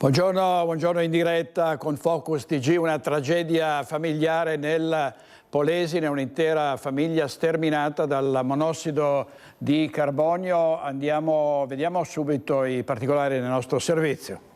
Buongiorno in diretta con Focus TG, una tragedia familiare nel Polesine, un'intera famiglia sterminata dal monossido di carbonio. Vediamo subito i particolari nel nostro servizio.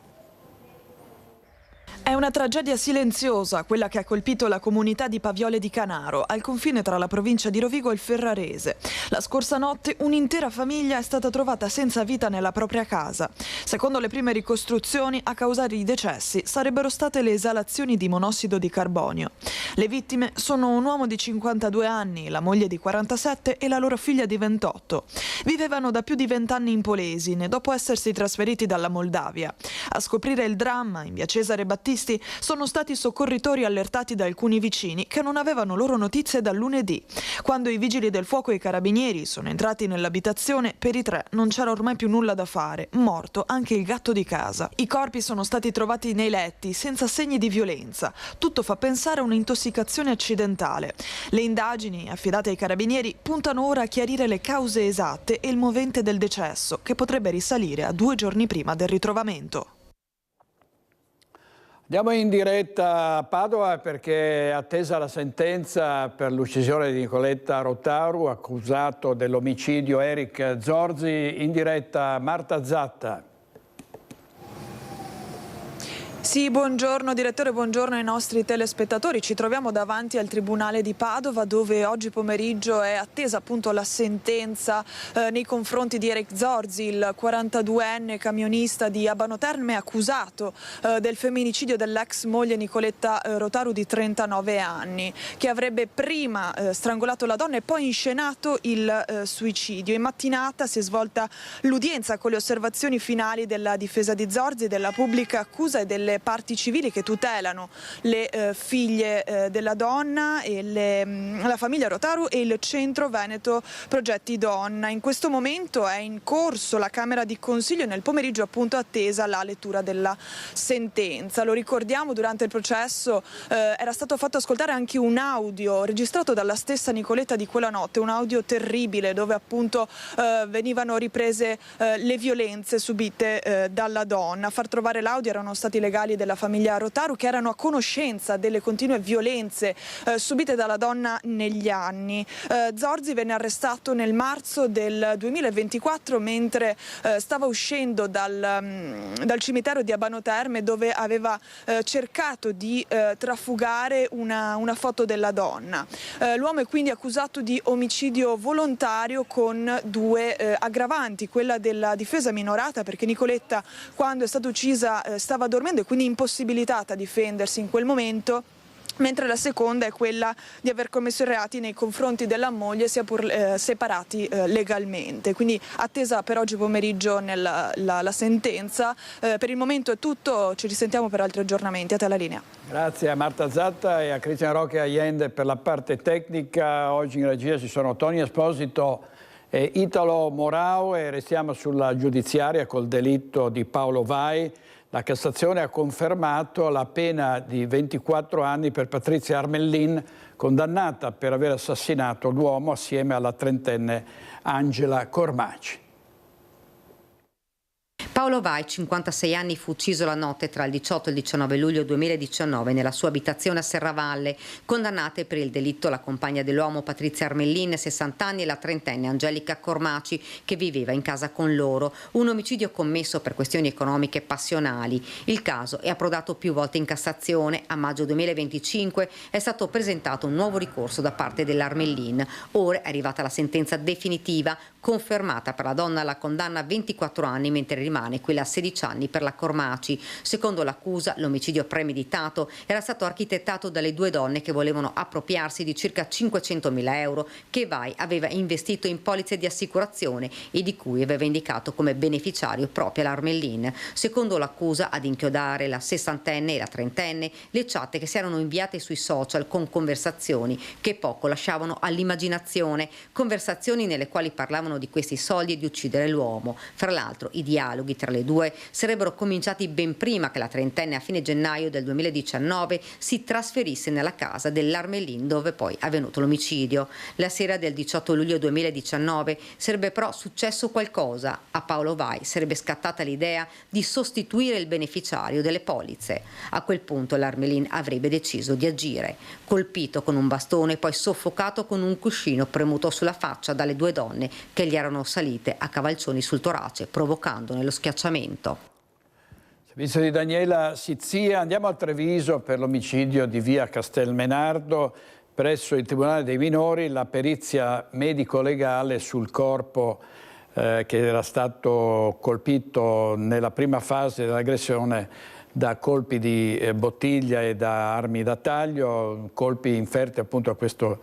È una tragedia silenziosa, quella che ha colpito la comunità di Paviole di Canaro, al confine tra la provincia di Rovigo e il Ferrarese. La scorsa notte un'intera famiglia è stata trovata senza vita nella propria casa. Secondo le prime ricostruzioni, a causare i decessi sarebbero state le esalazioni di monossido di carbonio. Le vittime sono un uomo di 52 anni, la moglie di 47 e la loro figlia di 28. Vivevano da più di 20 anni in Polesine, dopo essersi trasferiti dalla Moldavia. A scoprire il dramma, in via Cesare Battisti, sono stati i soccorritori allertati da alcuni vicini che non avevano loro notizie dal lunedì. Quando i vigili del fuoco e i carabinieri sono entrati nell'abitazione, per i tre non c'era ormai più nulla da fare, morto anche il gatto di casa. I corpi sono stati trovati nei letti, senza segni di violenza. Tutto fa pensare a un'intossicazione accidentale. Le indagini, affidate ai carabinieri, puntano ora a chiarire le cause esatte e il movente del decesso, che potrebbe risalire a 2 giorni prima del ritrovamento. Andiamo in diretta a Padova perché è attesa la sentenza per l'uccisione di Nicoletta Rotaru, accusato dell'omicidio Eric Zorzi. In diretta Marta Zatta. Sì, buongiorno direttore, buongiorno ai nostri telespettatori. Ci troviamo davanti al Tribunale di Padova dove oggi pomeriggio è attesa appunto la sentenza nei confronti di Eric Zorzi, il 42enne camionista di Abano Terme accusato del femminicidio dell'ex moglie Nicoletta Rotaru di 39 anni, che avrebbe prima strangolato la donna e poi inscenato il suicidio. In mattinata si è svolta l'udienza con le osservazioni finali della difesa di Zorzi, della pubblica accusa e delle parti civili che tutelano le figlie della donna e la famiglia Rotaru e il Centro Veneto Progetti Donna. In questo momento è in corso la Camera di Consiglio e nel pomeriggio appunto attesa la lettura della sentenza. Lo ricordiamo, durante il processo era stato fatto ascoltare anche un audio registrato dalla stessa Nicoletta di quella notte, un audio terribile dove appunto venivano riprese le violenze subite dalla donna. A far trovare l'audio erano stati legali della famiglia Rotaru, che erano a conoscenza delle continue violenze subite dalla donna negli anni. Zorzi venne arrestato nel marzo del 2024 mentre stava uscendo dal cimitero di Abano Terme, dove aveva cercato di trafugare una foto della donna. L'uomo è quindi accusato di omicidio volontario con 2 aggravanti, quella della difesa minorata, perché Nicoletta quando è stata uccisa stava dormendo e quindi impossibilitata a difendersi in quel momento, mentre la seconda è quella di aver commesso i reati nei confronti della moglie, sia pur separati legalmente. Quindi attesa per oggi pomeriggio la sentenza. Per il momento è tutto, ci risentiamo per altri aggiornamenti. A te la linea. Grazie a Marta Zatta e a Cristian Roque Allende per la parte tecnica. Oggi in regia ci sono Tony Esposito e Italo Morao e restiamo sulla giudiziaria col delitto di Paolo Vai. La Cassazione ha confermato la pena di 24 anni per Patrizia Armellin, condannata per aver assassinato l'uomo assieme alla 30enne Angela Cormaci. Paolo Vai, 56 anni, fu ucciso la notte tra il 18 e il 19 luglio 2019 nella sua abitazione a Serravalle. Condannate per il delitto la compagna dell'uomo Patrizia Armellin, 60 anni, e la 30enne Angelica Cormaci, che viveva in casa con loro. Un omicidio commesso per questioni economiche passionali. Il caso è approdato più volte in Cassazione. A maggio 2025 è stato presentato un nuovo ricorso da parte dell'Armellin. Ora è arrivata la sentenza definitiva, confermata per la donna la condanna a 24 anni, mentre rimane quella a 16 anni per la Cormaci. Secondo l'accusa, l'omicidio premeditato era stato architettato dalle 2 donne che volevano appropriarsi di circa 500.000 euro che Vai aveva investito in polizze di assicurazione e di cui aveva indicato come beneficiario proprio l'Armellin. Secondo l'accusa, ad inchiodare la 60enne e la 30enne le chat che si erano inviate sui social con conversazioni che poco lasciavano all'immaginazione, conversazioni nelle quali parlavano di questi soldi e di uccidere l'uomo. Fra l'altro, i dialoghi tra tra le due sarebbero cominciati ben prima che la trentenne a fine gennaio del 2019 si trasferisse nella casa dell'Armelin dove poi è avvenuto l'omicidio. La sera del 18 luglio 2019 sarebbe però successo qualcosa. A Paolo Vai sarebbe scattata l'idea di sostituire il beneficiario delle polizze. A quel punto l'Armelin avrebbe deciso di agire. Colpito con un bastone, poi soffocato con un cuscino premuto sulla faccia dalle due donne che gli erano salite a cavalcioni sul torace, provocandone lo schiacciamento. Servizio di Daniela Sizzia. Andiamo a Treviso per l'omicidio di via Castelmenardo. Presso il Tribunale dei Minori la perizia medico-legale sul corpo che era stato colpito nella prima fase dell'aggressione da colpi di bottiglia e da armi da taglio, colpi inferti appunto a questo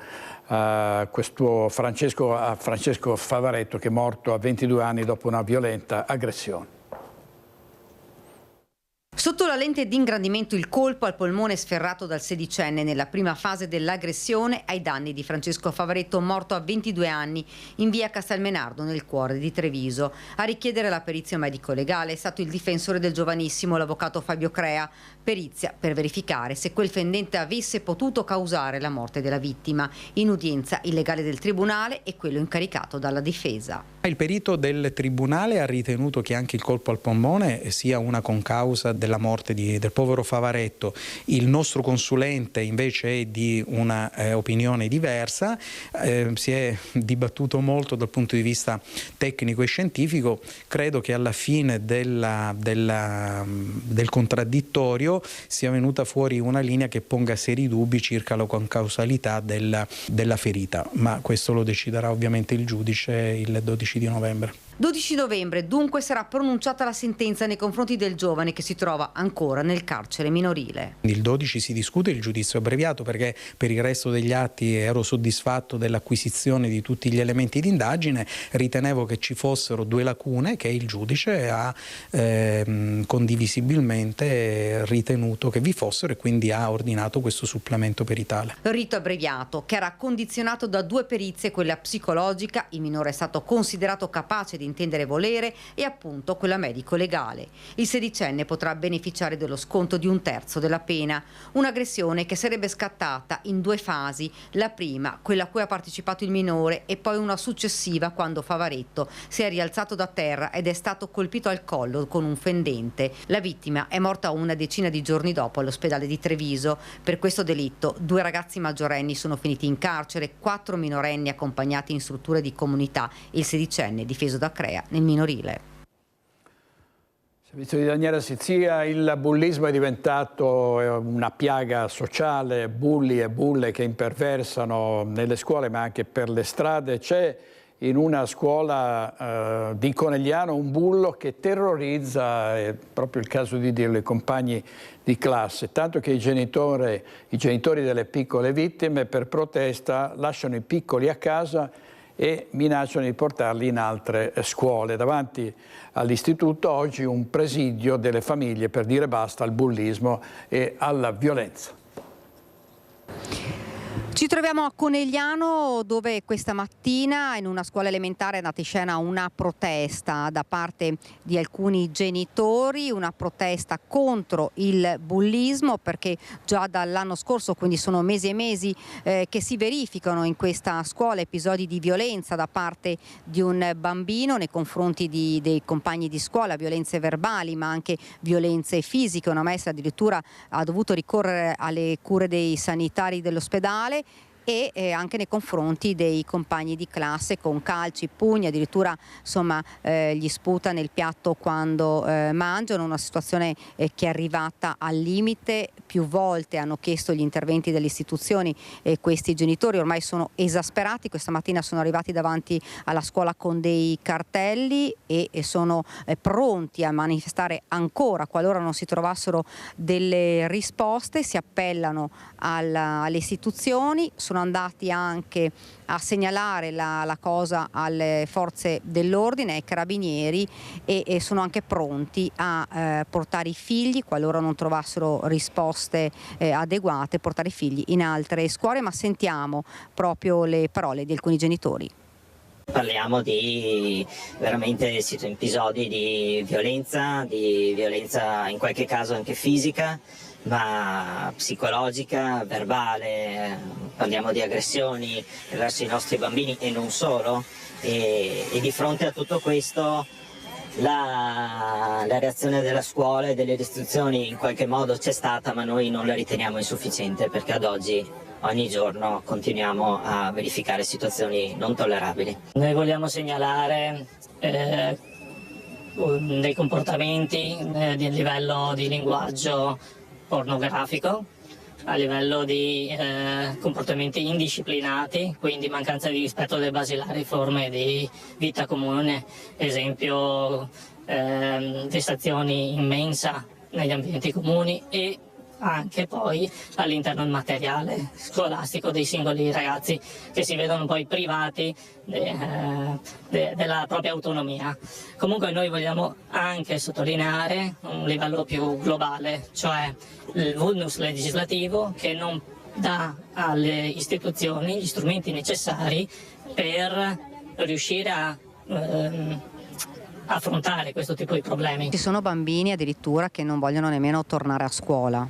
Francesco Favaretto, che è morto a 22 anni dopo una violenta aggressione. Sotto la lente di ingrandimento il colpo al polmone sferrato dal sedicenne nella prima fase dell'aggressione ai danni di Francesco Favaretto, morto a 22 anni in via Castelmenardo nel cuore di Treviso. A richiedere la perizia medico-legale è stato il difensore del giovanissimo, l'avvocato Fabio Crea. Perizia per verificare se quel fendente avesse potuto causare la morte della vittima. In udienza il legale del tribunale e quello incaricato dalla difesa. Il perito del tribunale ha ritenuto che anche il colpo al polmone sia una concausa della morte del povero Favaretto. Il nostro consulente invece è di una opinione diversa. Si è dibattuto molto dal punto di vista tecnico e scientifico. Credo che alla fine del contraddittorio sia venuta fuori una linea che ponga seri dubbi circa la concausalità della ferita, ma questo lo deciderà ovviamente il giudice il 12 di novembre. 12 novembre dunque sarà pronunciata la sentenza nei confronti del giovane che si trova ancora nel carcere minorile. Il 12 si discute il giudizio abbreviato, perché per il resto degli atti ero soddisfatto dell'acquisizione di tutti gli elementi di indagine. Ritenevo che ci fossero due lacune che il giudice ha condivisibilmente ritenuto che vi fossero e quindi ha ordinato questo supplemento peritale. Rito abbreviato che era condizionato da due perizie, quella psicologica, il minore è stato considerato capace di intendere volere, e appunto quella medico-legale. Il sedicenne potrà beneficiare dello sconto di 1/3 della pena. Un'aggressione che sarebbe scattata in due fasi, la prima, quella a cui ha partecipato il minore, e poi una successiva quando Favaretto si è rialzato da terra ed è stato colpito al collo con un fendente. La vittima è morta una decina di giorni dopo all'ospedale di Treviso. Per questo delitto 2 ragazzi maggiorenni sono finiti in carcere, 4 minorenni accompagnati in strutture di comunità, il sedicenne difeso da Crea nel minorile. Servizio di Daniela Sizzia. Il bullismo è diventato una piaga sociale, bulli e bulle che imperversano nelle scuole ma anche per le strade. C'è in una scuola di Conegliano un bullo che terrorizza, è proprio il caso di dirlo, i compagni di classe, tanto che i genitori delle piccole vittime per protesta lasciano i piccoli a casa e minacciano di portarli in altre scuole. Davanti all'istituto oggi un presidio delle famiglie per dire basta al bullismo e alla violenza. Ci troviamo a Conegliano, dove questa mattina in una scuola elementare è andata in scena una protesta da parte di alcuni genitori, una protesta contro il bullismo, perché già dall'anno scorso, quindi sono mesi e mesi che si verificano in questa scuola episodi di violenza da parte di un bambino nei confronti dei compagni di scuola, violenze verbali ma anche violenze fisiche. Una maestra addirittura ha dovuto ricorrere alle cure dei sanitari dell'ospedale, e anche nei confronti dei compagni di classe con calci, pugni, addirittura insomma gli sputa nel piatto quando mangiano, una situazione che è arrivata al limite. Più volte hanno chiesto gli interventi delle istituzioni e questi genitori ormai sono esasperati. Questa mattina sono arrivati davanti alla scuola con dei cartelli e sono pronti a manifestare ancora qualora non si trovassero delle risposte. Si appellano alle istituzioni, sono andati anche a segnalare la cosa alle forze dell'ordine, ai carabinieri, e sono anche pronti a portare i figli, qualora non trovassero risposte adeguate, portare i figli in altre scuole. Ma sentiamo proprio le parole di alcuni genitori. Parliamo di veramente episodi di violenza in qualche caso anche fisica, ma psicologica, verbale, parliamo di aggressioni verso i nostri bambini e non solo, e di fronte a tutto questo la reazione della scuola e delle istituzioni in qualche modo c'è stata, ma noi non la riteniamo insufficiente, perché ad oggi ogni giorno continuiamo a verificare situazioni non tollerabili. Noi vogliamo segnalare dei comportamenti di livello di linguaggio pornografico, a livello di comportamenti indisciplinati, quindi mancanza di rispetto delle basilari forme di vita comune, esempio vessazioni in mensa negli ambienti comuni, e anche poi all'interno del materiale scolastico dei singoli ragazzi, che si vedono poi privati della propria autonomia. Comunque noi vogliamo anche sottolineare un livello più globale, cioè il vulnus legislativo che non dà alle istituzioni gli strumenti necessari per riuscire a affrontare questo tipo di problemi. Ci sono bambini addirittura che non vogliono nemmeno tornare a scuola.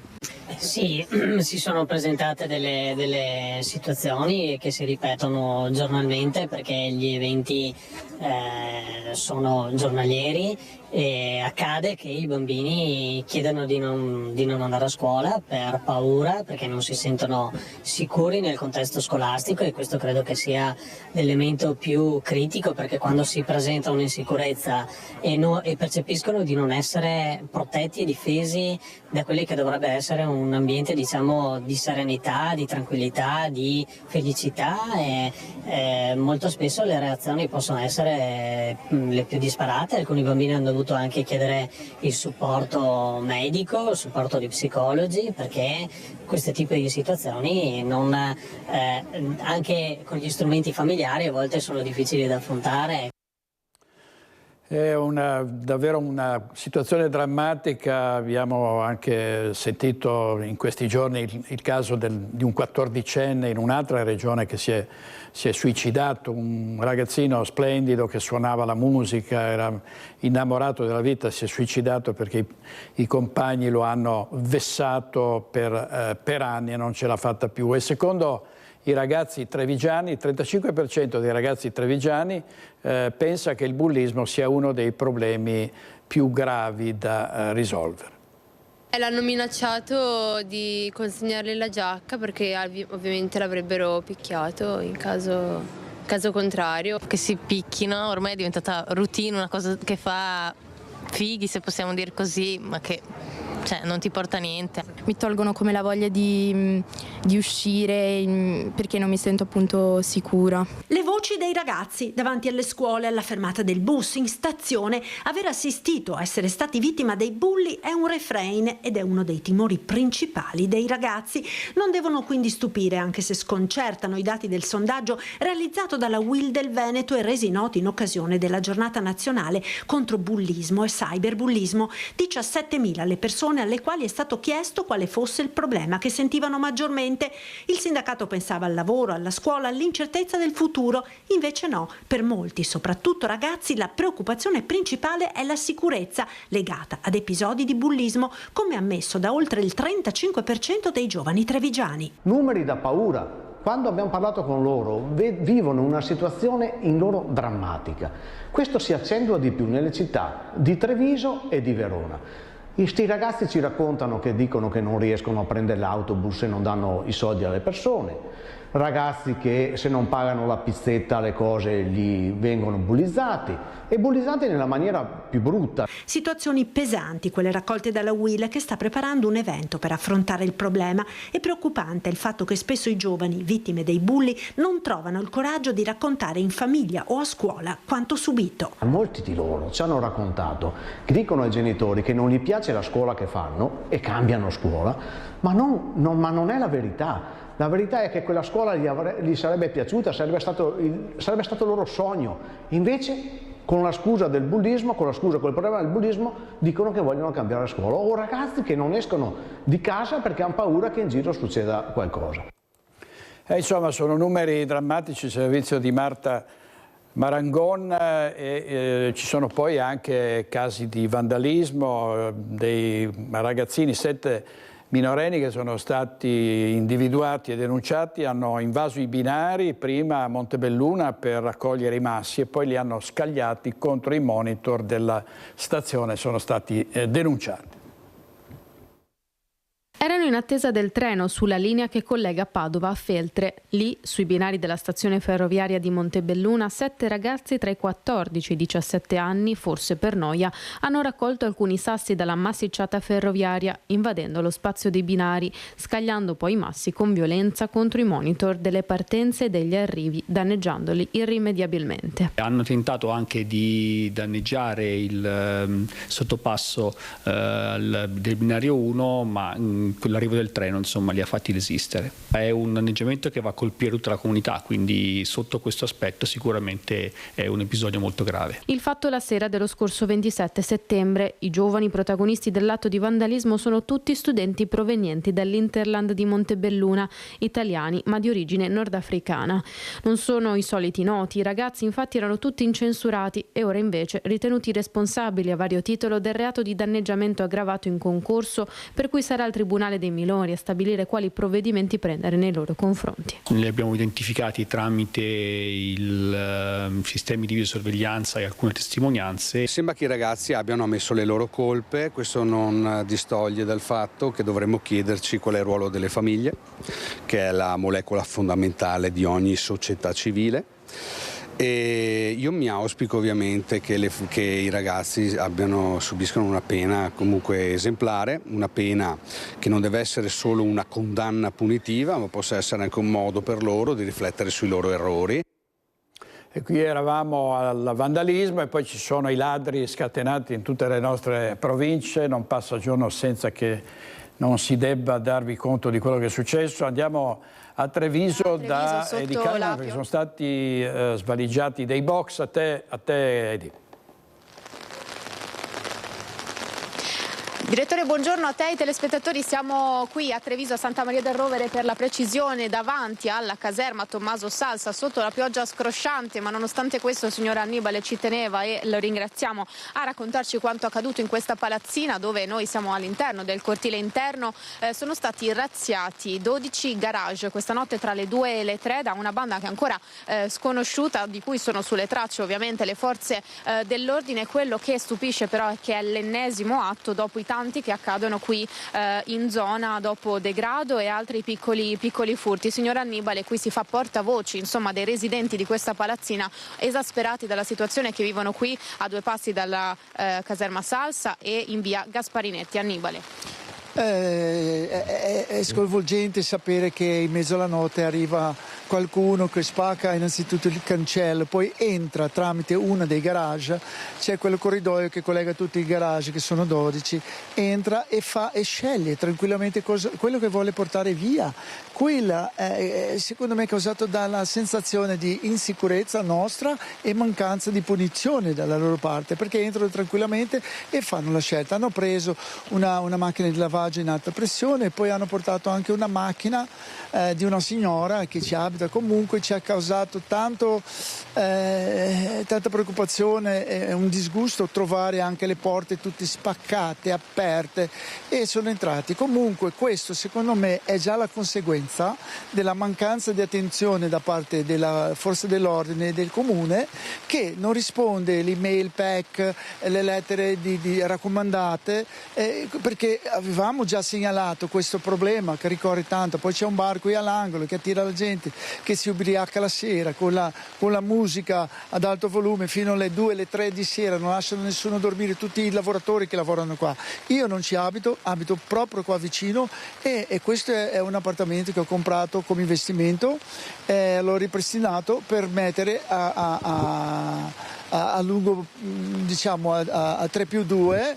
Sì, si sono presentate delle situazioni che si ripetono giornalmente, perché gli eventi sono giornalieri, e accade che i bambini chiedano di non andare a scuola per paura, perché non si sentono sicuri nel contesto scolastico, e questo credo che sia l'elemento più critico, perché quando si presenta un'insicurezza e percepiscono di non essere protetti e difesi da quelli che dovrebbe essere un ambiente, diciamo, di serenità, di tranquillità, di felicità, e molto spesso le reazioni possono essere le più disparate. Alcuni bambini hanno dovuto anche chiedere il supporto medico, il supporto di psicologi, perché questi tipi di situazioni anche con gli strumenti familiari a volte sono difficili da affrontare. È davvero una situazione drammatica. Abbiamo anche sentito in questi giorni il caso di un 14enne in un'altra regione che si è suicidato, un ragazzino splendido che suonava la musica, era innamorato della vita, si è suicidato perché i compagni lo hanno vessato per anni e non ce l'ha fatta più. E secondo i ragazzi trevigiani, il 35% dei ragazzi trevigiani pensa che il bullismo sia uno dei problemi più gravi da risolvere. L'hanno minacciato di consegnargli la giacca, perché ovviamente l'avrebbero picchiato in caso contrario. Che si picchino, ormai è diventata routine, una cosa che fa fighi, se possiamo dire così, ma che non ti porta a niente. Mi tolgono come la voglia di uscire, perché non mi sento appunto sicura. Le voci dei ragazzi davanti alle scuole, alla fermata del bus, in stazione. Aver assistito a essere stati vittima dei bulli è un refrain ed è uno dei timori principali dei ragazzi. Non devono quindi stupire, anche se sconcertano i dati del sondaggio realizzato dalla UIL del Veneto e resi noti in occasione della giornata nazionale contro bullismo e cyberbullismo. 17.000 le persone alle quali è stato chiesto quale fosse il problema che sentivano maggiormente. Il sindacato pensava al lavoro, alla scuola, all'incertezza del futuro. Invece no, per molti, soprattutto ragazzi, la preoccupazione principale è la sicurezza legata ad episodi di bullismo, come ammesso da oltre il 35% dei giovani trevigiani. Numeri da paura. Quando abbiamo parlato con loro, vivono una situazione in loro drammatica. Questo si accentua di più nelle città di Treviso e di Verona. Questi ragazzi ci raccontano che dicono che non riescono a prendere l'autobus e non danno i soldi alle persone, ragazzi che se non pagano la pizzetta le cose gli vengono bullizzati, e bullizzati nella maniera più brutta. Situazioni pesanti quelle raccolte dalla UIL, che sta preparando un evento per affrontare il problema. È preoccupante il fatto che spesso i giovani vittime dei bulli non trovano il coraggio di raccontare in famiglia o a scuola quanto subito. Molti di loro ci hanno raccontato che dicono ai genitori che non gli piace la scuola che fanno e cambiano scuola, ma non è la verità. La verità è che quella scuola gli sarebbe piaciuta, sarebbe stato il loro sogno. Invece, con la scusa del bullismo, col problema del bullismo, dicono che vogliono cambiare scuola. O ragazzi che non escono di casa perché hanno paura che in giro succeda qualcosa. Insomma, sono numeri drammatici. Il servizio di Marta Marangon, ci sono poi anche casi di vandalismo, dei ragazzini, 7 minorenni che sono stati individuati e denunciati, hanno invaso i binari prima a Montebelluna per raccogliere i massi e poi li hanno scagliati contro i monitor della stazione, sono stati denunciati. Erano in attesa del treno sulla linea che collega Padova a Feltre. Lì, sui binari della stazione ferroviaria di Montebelluna, 7 ragazzi tra i 14 e i 17 anni, forse per noia, hanno raccolto alcuni sassi dalla massicciata ferroviaria, invadendo lo spazio dei binari, scagliando poi i massi con violenza contro i monitor delle partenze e degli arrivi, danneggiandoli irrimediabilmente. Hanno tentato anche di danneggiare il sottopasso del binario 1, ma l'arrivo del treno li ha fatti resistere. È un danneggiamento che va a colpire tutta la comunità, quindi sotto questo aspetto sicuramente è un episodio molto grave. Il fatto la sera dello scorso 27 settembre. I giovani protagonisti dell'atto di vandalismo sono tutti studenti provenienti dall'Interland di Montebelluna, italiani ma di origine nordafricana. Non sono i soliti noti, i ragazzi infatti erano tutti incensurati e ora invece ritenuti responsabili a vario titolo del reato di danneggiamento aggravato in concorso, per cui sarà il Tribunale dei minori a stabilire quali provvedimenti prendere nei loro confronti. Li abbiamo identificati tramite i sistemi di videosorveglianza e alcune testimonianze. Sembra che i ragazzi abbiano ammesso le loro colpe, questo non distoglie dal fatto che dovremmo chiederci qual è il ruolo delle famiglie, che è la molecola fondamentale di ogni società civile. E io mi auspico ovviamente che i ragazzi subiscano una pena comunque esemplare, una pena che non deve essere solo una condanna punitiva, ma possa essere anche un modo per loro di riflettere sui loro errori. E qui eravamo al vandalismo e poi ci sono i ladri scatenati in tutte le nostre province, non passa giorno senza che non si debba darvi conto di quello che è successo. Andiamo a Treviso da Edi Calma, perché sono stati svaligiati dei box. A te Edi. Direttore, buongiorno a te e ai telespettatori. Siamo qui a Treviso, a Santa Maria del Rovere, per la precisione, davanti alla caserma Tommaso Salsa, sotto la pioggia scrosciante, ma nonostante questo il signor Annibale ci teneva e lo ringraziamo a raccontarci quanto accaduto in questa palazzina, dove noi siamo all'interno del cortile interno. Sono stati razziati 12 garage questa notte tra le 2 e le 3 da una banda che è ancora sconosciuta, di cui sono sulle tracce ovviamente le forze dell'ordine. Quello che stupisce però è che è l'ennesimo atto dopo i tanti che accadono qui in zona, dopo degrado e altri piccoli furti. Signor Annibale, qui si fa portavoci dei residenti di questa palazzina, esasperati dalla situazione che vivono qui a 2 passi dalla caserma Salsa e in via Gasparinetti. Annibale. È sconvolgente sapere che in mezzo alla notte arriva qualcuno che spacca innanzitutto il cancello, poi entra tramite uno dei garage, c'è quel corridoio che collega tutti i garage, che sono 12, entra e sceglie tranquillamente quello che vuole portare via. Quella secondo me è causata dalla sensazione di insicurezza nostra e mancanza di punizione dalla loro parte, perché entrano tranquillamente e fanno la scelta. Hanno preso una macchina di lavaggio in alta pressione e poi hanno portato anche una macchina di una signora che ci abita comunque, ci ha causato tanta preoccupazione e un disgusto trovare anche le porte tutte spaccate, aperte, e sono entrati. Comunque questo secondo me è già la conseguenza della mancanza di attenzione da parte della forza dell'ordine e del comune, che non risponde l'email PEC, le lettere di raccomandate, perché avevamo già segnalato questo problema che ricorre tanto. Poi c'è un bar qui all'angolo che attira la gente, che si ubriaca la sera con la musica ad alto volume fino alle 2, alle 3 di sera, non lasciano nessuno dormire, tutti i lavoratori che lavorano qua. Io non ci abito proprio qua vicino e questo è un appartamento che ho comprato come investimento, l'ho ripristinato per mettere a lungo, diciamo a 3+2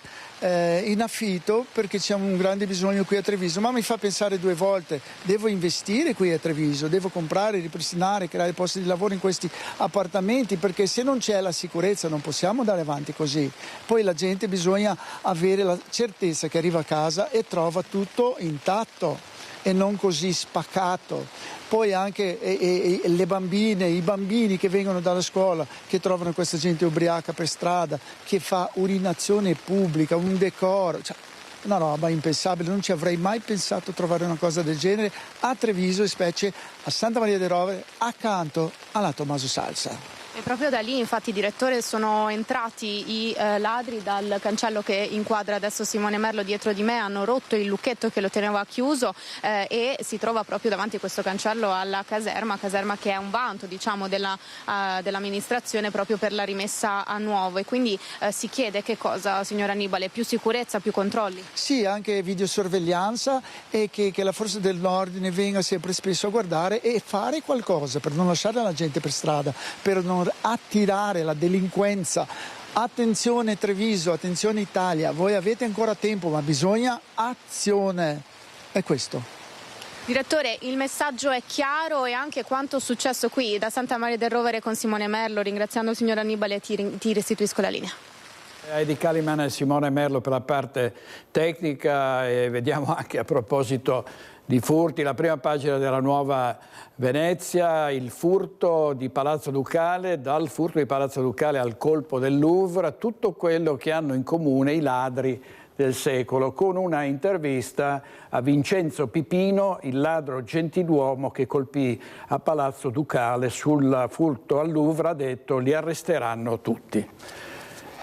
in affitto, perché c'è un grande bisogno qui a Treviso. Ma mi fa pensare 2 volte: devo investire qui a Treviso, devo comprare, ripristinare, creare posti di lavoro in questi appartamenti, perché se non c'è la sicurezza non possiamo andare avanti così. Poi la gente bisogna avere la certezza che arriva a casa e trova tutto intatto. e non così spaccato. Poi anche le bambine, i bambini che vengono dalla scuola, che trovano questa gente ubriaca per strada, che fa urinazione pubblica, un decoro, cioè, una roba impensabile. Non ci avrei mai pensato trovare una cosa del genere a Treviso e specie a Santa Maria del Rovere, accanto alla Tommaso Salsa. E proprio da lì, infatti, direttore, sono entrati i ladri dal cancello che inquadra adesso Simone Merlo dietro di me, hanno rotto il lucchetto che lo teneva chiuso e si trova proprio davanti a questo cancello alla caserma che è un vanto, diciamo, dell'amministrazione proprio per la rimessa a nuovo. E quindi si chiede che cosa, signor Annibale? Più sicurezza, più controlli? Sì, anche videosorveglianza e che la forza dell'ordine venga sempre spesso a guardare e fare qualcosa per non lasciare la gente per strada, per non attirare la delinquenza. Attenzione Treviso, attenzione Italia, voi avete ancora tempo, ma bisogna azione. È questo. Direttore, il messaggio è chiaro e anche quanto successo qui da Santa Maria del Rovere con Simone Merlo. Ringraziando il signor Annibale ti restituisco la linea. Heidi Kalimann e Simone Merlo per la parte tecnica, e vediamo anche a proposito di furti, la prima pagina della Nuova Venezia, il furto di Palazzo Ducale, dal furto di Palazzo Ducale al colpo del Louvre, tutto quello che hanno in comune i ladri del secolo, con una intervista a Vincenzo Pipino, il ladro gentiluomo che colpì a Palazzo Ducale sul furto al Louvre, ha detto: li arresteranno tutti.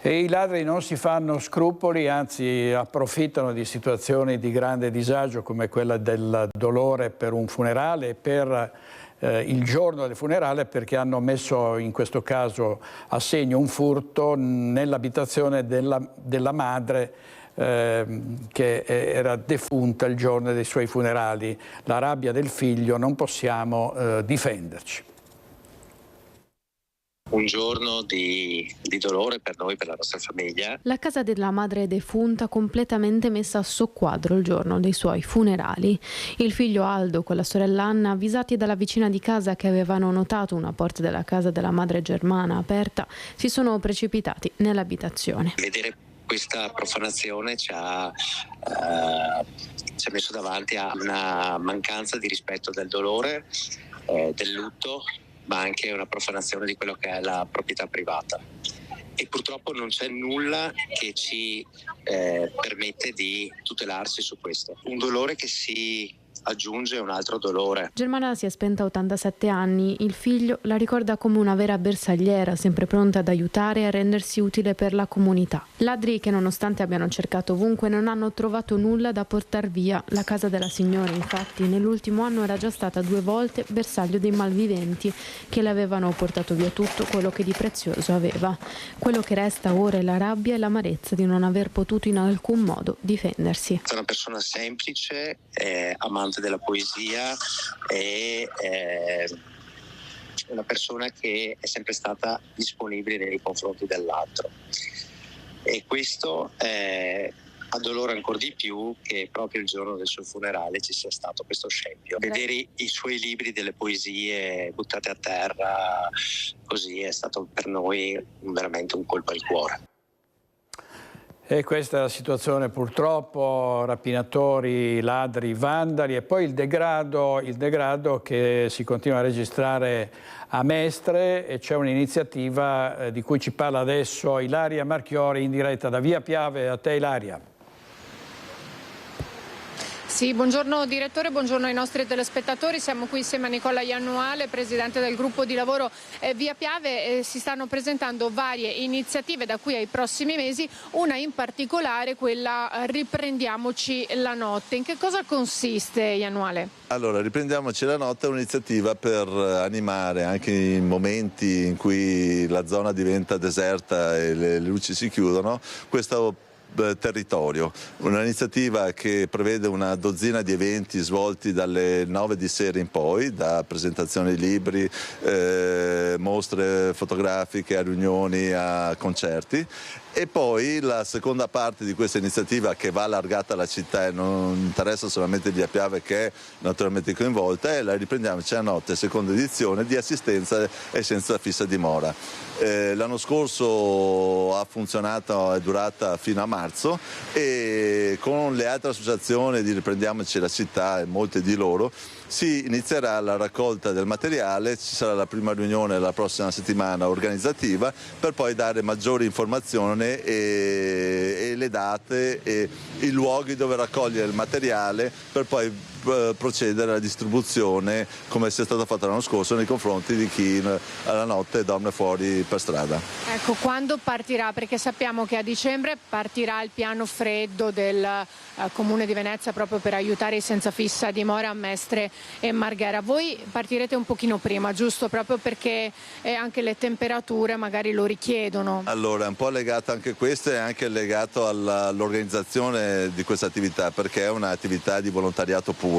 E i ladri non si fanno scrupoli, anzi approfittano di situazioni di grande disagio come quella del dolore per un funerale, per il giorno del funerale, perché hanno messo in questo caso a segno un furto nell'abitazione della madre che era defunta il giorno dei suoi funerali. La rabbia del figlio, non possiamo difenderci. Un giorno di dolore per noi, per la nostra famiglia. La casa della madre defunta completamente messa a soqquadro il giorno dei suoi funerali. Il figlio Aldo con la sorella Anna, avvisati dalla vicina di casa che avevano notato una porta della casa della madre Germana aperta, si sono precipitati nell'abitazione. Vedere questa profanazione ci ha messo davanti a una mancanza di rispetto del dolore, del lutto, ma anche una profanazione di quello che è la proprietà privata. E purtroppo non c'è nulla che ci permette di tutelarsi su questo. Un dolore che si aggiunge un altro dolore. Germana si è spenta a 87 anni, il figlio la ricorda come una vera bersagliera, sempre pronta ad aiutare e a rendersi utile per la comunità. Ladri che, nonostante abbiano cercato ovunque, non hanno trovato nulla da portar via. La casa della signora, infatti, nell'ultimo anno era già stata 2 volte bersaglio dei malviventi che le avevano portato via tutto quello che di prezioso aveva. Quello che resta ora è la rabbia e l'amarezza di non aver potuto in alcun modo difendersi. È una persona semplice, amante della poesia e una persona che è sempre stata disponibile nei confronti dell'altro, e questo addolora ancora di più che proprio il giorno del suo funerale ci sia stato questo scempio. Vedere i suoi libri delle poesie buttate a terra così è stato per noi veramente un colpo al cuore. E questa è la situazione, purtroppo: rapinatori, ladri, vandali, e poi il degrado che si continua a registrare a Mestre, e c'è un'iniziativa di cui ci parla adesso Ilaria Marchiori in diretta da Via Piave. A te, Ilaria. Sì, buongiorno direttore, buongiorno ai nostri telespettatori. Siamo qui insieme a Nicola Iannuale, presidente del gruppo di lavoro Via Piave. Si stanno presentando varie iniziative da qui ai prossimi mesi, una in particolare quella Riprendiamoci la notte. In che cosa consiste, Iannuale? Allora, Riprendiamoci la notte è un'iniziativa per animare, anche in momenti in cui la zona diventa deserta e le luci si chiudono, questo territorio. Un'iniziativa che prevede una dozzina di eventi svolti dalle 9 di sera in poi, da presentazioni di libri, mostre fotografiche, a riunioni, a concerti, E poi la seconda parte di questa iniziativa, che va allargata alla città e non interessa solamente Via Piave, che è naturalmente coinvolta, è la Riprendiamoci la notte, seconda edizione di assistenza e senza fissa dimora. L'anno scorso ha funzionato, è durata fino a marzo, e con le altre associazioni di Riprendiamoci la città e molte di loro si inizierà la raccolta del materiale. Ci sarà la prima riunione la prossima settimana organizzativa, per poi dare maggiori informazioni e le date e i luoghi dove raccogliere il materiale, per poi procedere alla distribuzione, come sia stato fatto l'anno scorso, nei confronti di chi alla notte dorme fuori per strada. Ecco, quando partirà? Perché sappiamo che a dicembre partirà il piano freddo del Comune di Venezia proprio per aiutare i senza fissa dimora a Mestre e Marghera. Voi partirete un pochino prima, giusto? Proprio perché anche le temperature magari lo richiedono. Allora, è un po' legato anche questo, e anche legato all'organizzazione di questa attività, perché è un'attività di volontariato puro.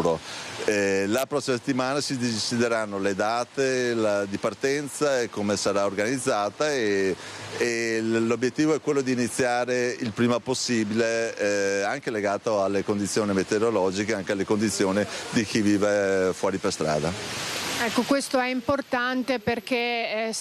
La prossima settimana si decideranno le date di partenza e come sarà organizzata, e l'obiettivo è quello di iniziare il prima possibile, anche legato alle condizioni meteorologiche, anche alle condizioni di chi vive fuori per strada. Ecco, questo è importante perché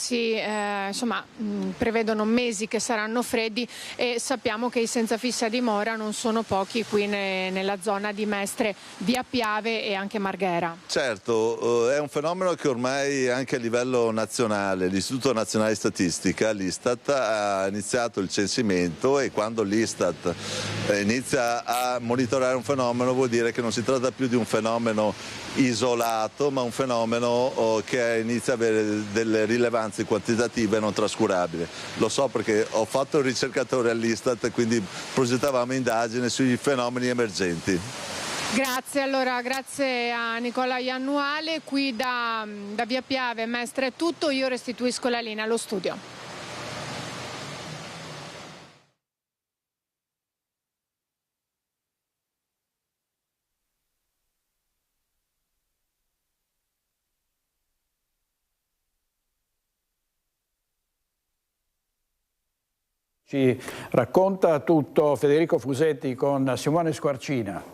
prevedono mesi che saranno freddi, e sappiamo che i senza fissa dimora non sono pochi qui nella zona di Mestre, Via Piave e anche Marghera. Certo, è un fenomeno che ormai anche a livello nazionale, l'Istituto Nazionale di Statistica, l'Istat, ha iniziato il censimento, e quando l'Istat inizia a monitorare un fenomeno vuol dire che non si tratta più di un fenomeno isolato, ma un fenomeno che inizia a avere delle rilevanze quantitative non trascurabili. Lo so perché ho fatto il ricercatore all'Istat, quindi progettavamo indagini sui fenomeni emergenti. Grazie, allora grazie a Nicola Iannuale. Qui da Via Piave, Mestre è tutto, io restituisco la linea allo studio. Ci racconta tutto Federico Fusetti con Simone Squarcina.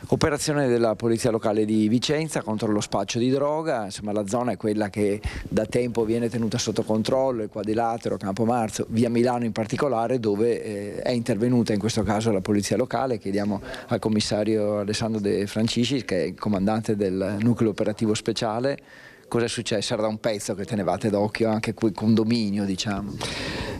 Operazione della Polizia Locale di Vicenza contro lo spaccio di droga. Insomma, la zona è quella che da tempo viene tenuta sotto controllo, il Quadrilatero, Campomarzo, via Milano in particolare, dove è intervenuta in questo caso la Polizia Locale. Chiediamo al commissario Alessandro De Francisci, che è il comandante del nucleo operativo speciale, cosa è successo? Era da un pezzo che tenevate d'occhio anche quel condominio, diciamo.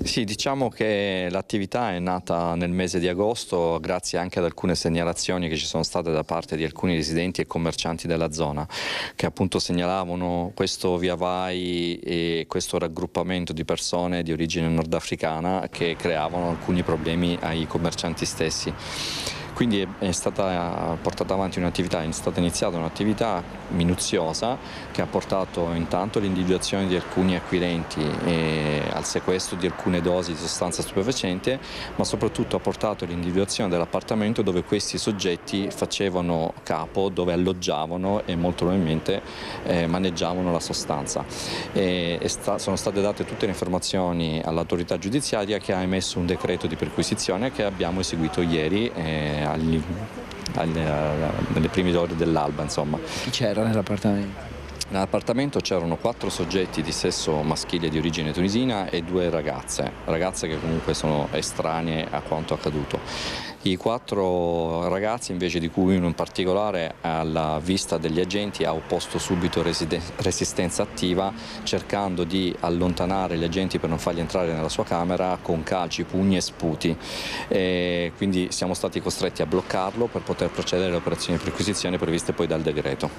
Sì, diciamo che l'attività è nata nel mese di agosto grazie anche ad alcune segnalazioni che ci sono state da parte di alcuni residenti e commercianti della zona, che appunto segnalavano questo via vai e questo raggruppamento di persone di origine nordafricana che creavano alcuni problemi ai commercianti stessi. Quindi è stata portata avanti un'attività, è stata iniziata un'attività minuziosa che ha portato intanto all'individuazione di alcuni acquirenti e al sequestro di alcune dosi di sostanza stupefacente, ma soprattutto ha portato all'individuazione dell'appartamento dove questi soggetti facevano capo, dove alloggiavano e molto probabilmente maneggiavano la sostanza. Sono state date tutte le informazioni all'autorità giudiziaria, che ha emesso un decreto di perquisizione che abbiamo eseguito ieri nelle prime ore dell'alba, insomma. Chi c'era nell'appartamento? Nell'appartamento c'erano 4 soggetti di sesso maschile di origine tunisina e 2 ragazze che comunque sono estranee a quanto accaduto. I 4 ragazzi invece, di cui uno in particolare, alla vista degli agenti ha opposto subito resistenza attiva, cercando di allontanare gli agenti per non farli entrare nella sua camera con calci, pugni e sputi. Quindi siamo stati costretti a bloccarlo per poter procedere alle operazioni di perquisizione previste poi dal decreto.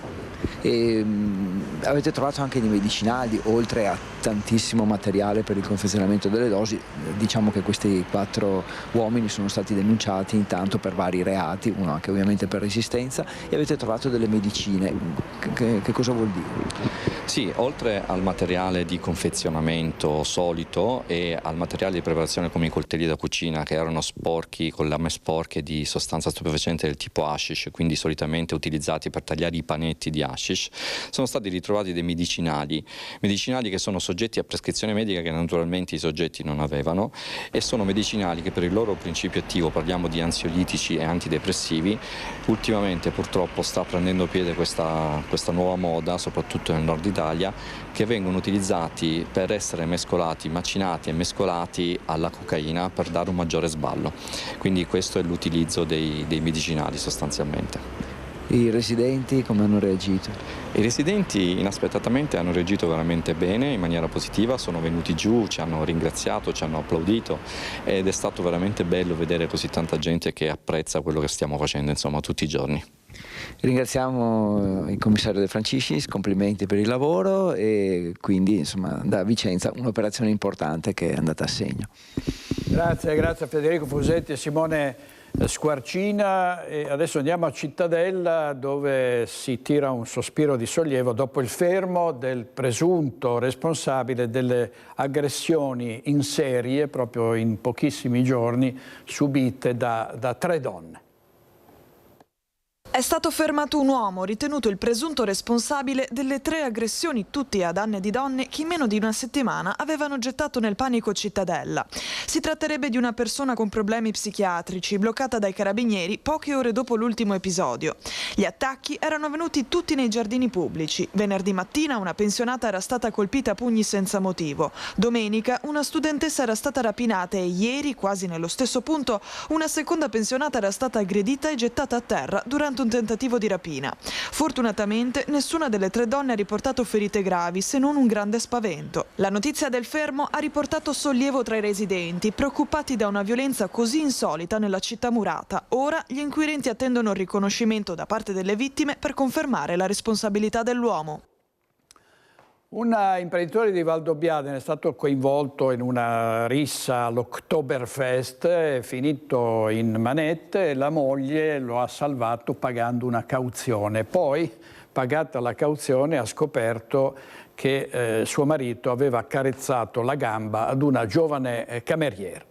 Avete trovato anche dei medicinali, oltre a tantissimo materiale per il confezionamento delle dosi. Diciamo che questi 4 uomini sono stati denunciati intanto per vari reati, uno anche ovviamente per resistenza, e avete trovato delle medicine. Che cosa vuol dire? Sì, oltre al materiale di confezionamento solito e al materiale di preparazione come i coltelli da cucina, che erano sporchi, con lame sporche di sostanza stupefacente del tipo hashish, quindi solitamente utilizzati per tagliare i panetti di hashish, sono stati ritrovati dei medicinali che sono soggetti a prescrizione medica che naturalmente i soggetti non avevano, e sono medicinali che per il loro principio attivo, parliamo di ansiolitici e antidepressivi, ultimamente purtroppo sta prendendo piede questa nuova moda, soprattutto nel nord Italia, che vengono utilizzati per essere mescolati, macinati e mescolati alla cocaina per dare un maggiore sballo. Quindi questo è l'utilizzo dei medicinali sostanzialmente. I residenti come hanno reagito? I residenti inaspettatamente hanno reagito veramente bene, in maniera positiva, sono venuti giù, ci hanno ringraziato, ci hanno applaudito, ed è stato veramente bello vedere così tanta gente che apprezza quello che stiamo facendo, insomma, tutti i giorni. Ringraziamo il commissario De Franciscis, complimenti per il lavoro, e quindi insomma da Vicenza un'operazione importante che è andata a segno. Grazie a Federico Fusetti e Simone Squarcina. E adesso andiamo a Cittadella, dove si tira un sospiro di sollievo dopo il fermo del presunto responsabile delle aggressioni in serie proprio in pochissimi giorni subite da 3 donne. È stato fermato un uomo ritenuto il presunto responsabile delle 3 aggressioni, tutte a danno di donne, che in meno di una settimana avevano gettato nel panico Cittadella. Si tratterebbe di una persona con problemi psichiatrici, bloccata dai carabinieri poche ore dopo l'ultimo episodio. Gli attacchi erano avvenuti tutti nei giardini pubblici. Venerdì mattina una pensionata era stata colpita a pugni senza motivo. Domenica una studentessa era stata rapinata e ieri, quasi nello stesso punto, una seconda pensionata era stata aggredita e gettata a terra durante un tentativo di rapina. Fortunatamente nessuna delle 3 donne ha riportato ferite gravi, se non un grande spavento. La notizia del fermo ha riportato sollievo tra i residenti, preoccupati da una violenza così insolita nella città murata. Ora gli inquirenti attendono il riconoscimento da parte delle vittime per confermare la responsabilità dell'uomo. Un imprenditore di Valdobbiadene è stato coinvolto in una rissa all'Oktoberfest, è finito in manette e la moglie lo ha salvato pagando una cauzione. Poi, pagata la cauzione, ha scoperto che suo marito aveva accarezzato la gamba ad una giovane cameriera.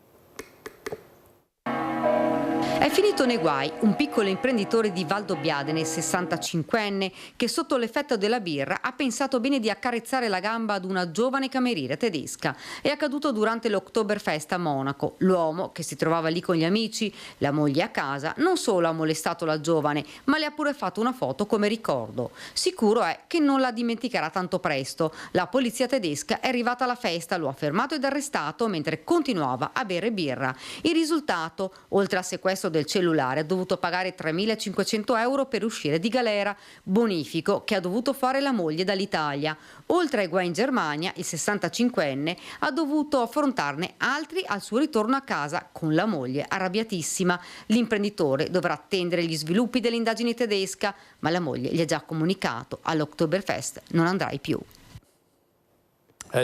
È finito nei guai un piccolo imprenditore di Valdobbiadene, 65enne, che sotto l'effetto della birra ha pensato bene di accarezzare la gamba ad una giovane cameriera tedesca. È accaduto durante l'Oktoberfest a Monaco. L'uomo, che si trovava lì con gli amici, la moglie a casa, non solo ha molestato la giovane, ma le ha pure fatto una foto come ricordo. Sicuro è che non la dimenticherà tanto presto. La polizia tedesca è arrivata alla festa, lo ha fermato ed arrestato mentre continuava a bere birra. Il risultato, oltre al sequestro del cellulare, ha dovuto pagare 3.500 euro per uscire di galera, bonifico che ha dovuto fare la moglie dall'Italia. Oltre ai guai in Germania, il 65enne ha dovuto affrontarne altri al suo ritorno a casa con la moglie arrabbiatissima. L'imprenditore dovrà attendere gli sviluppi dell'indagine tedesca, ma la moglie gli ha già comunicato: all'Oktoberfest non andrai più.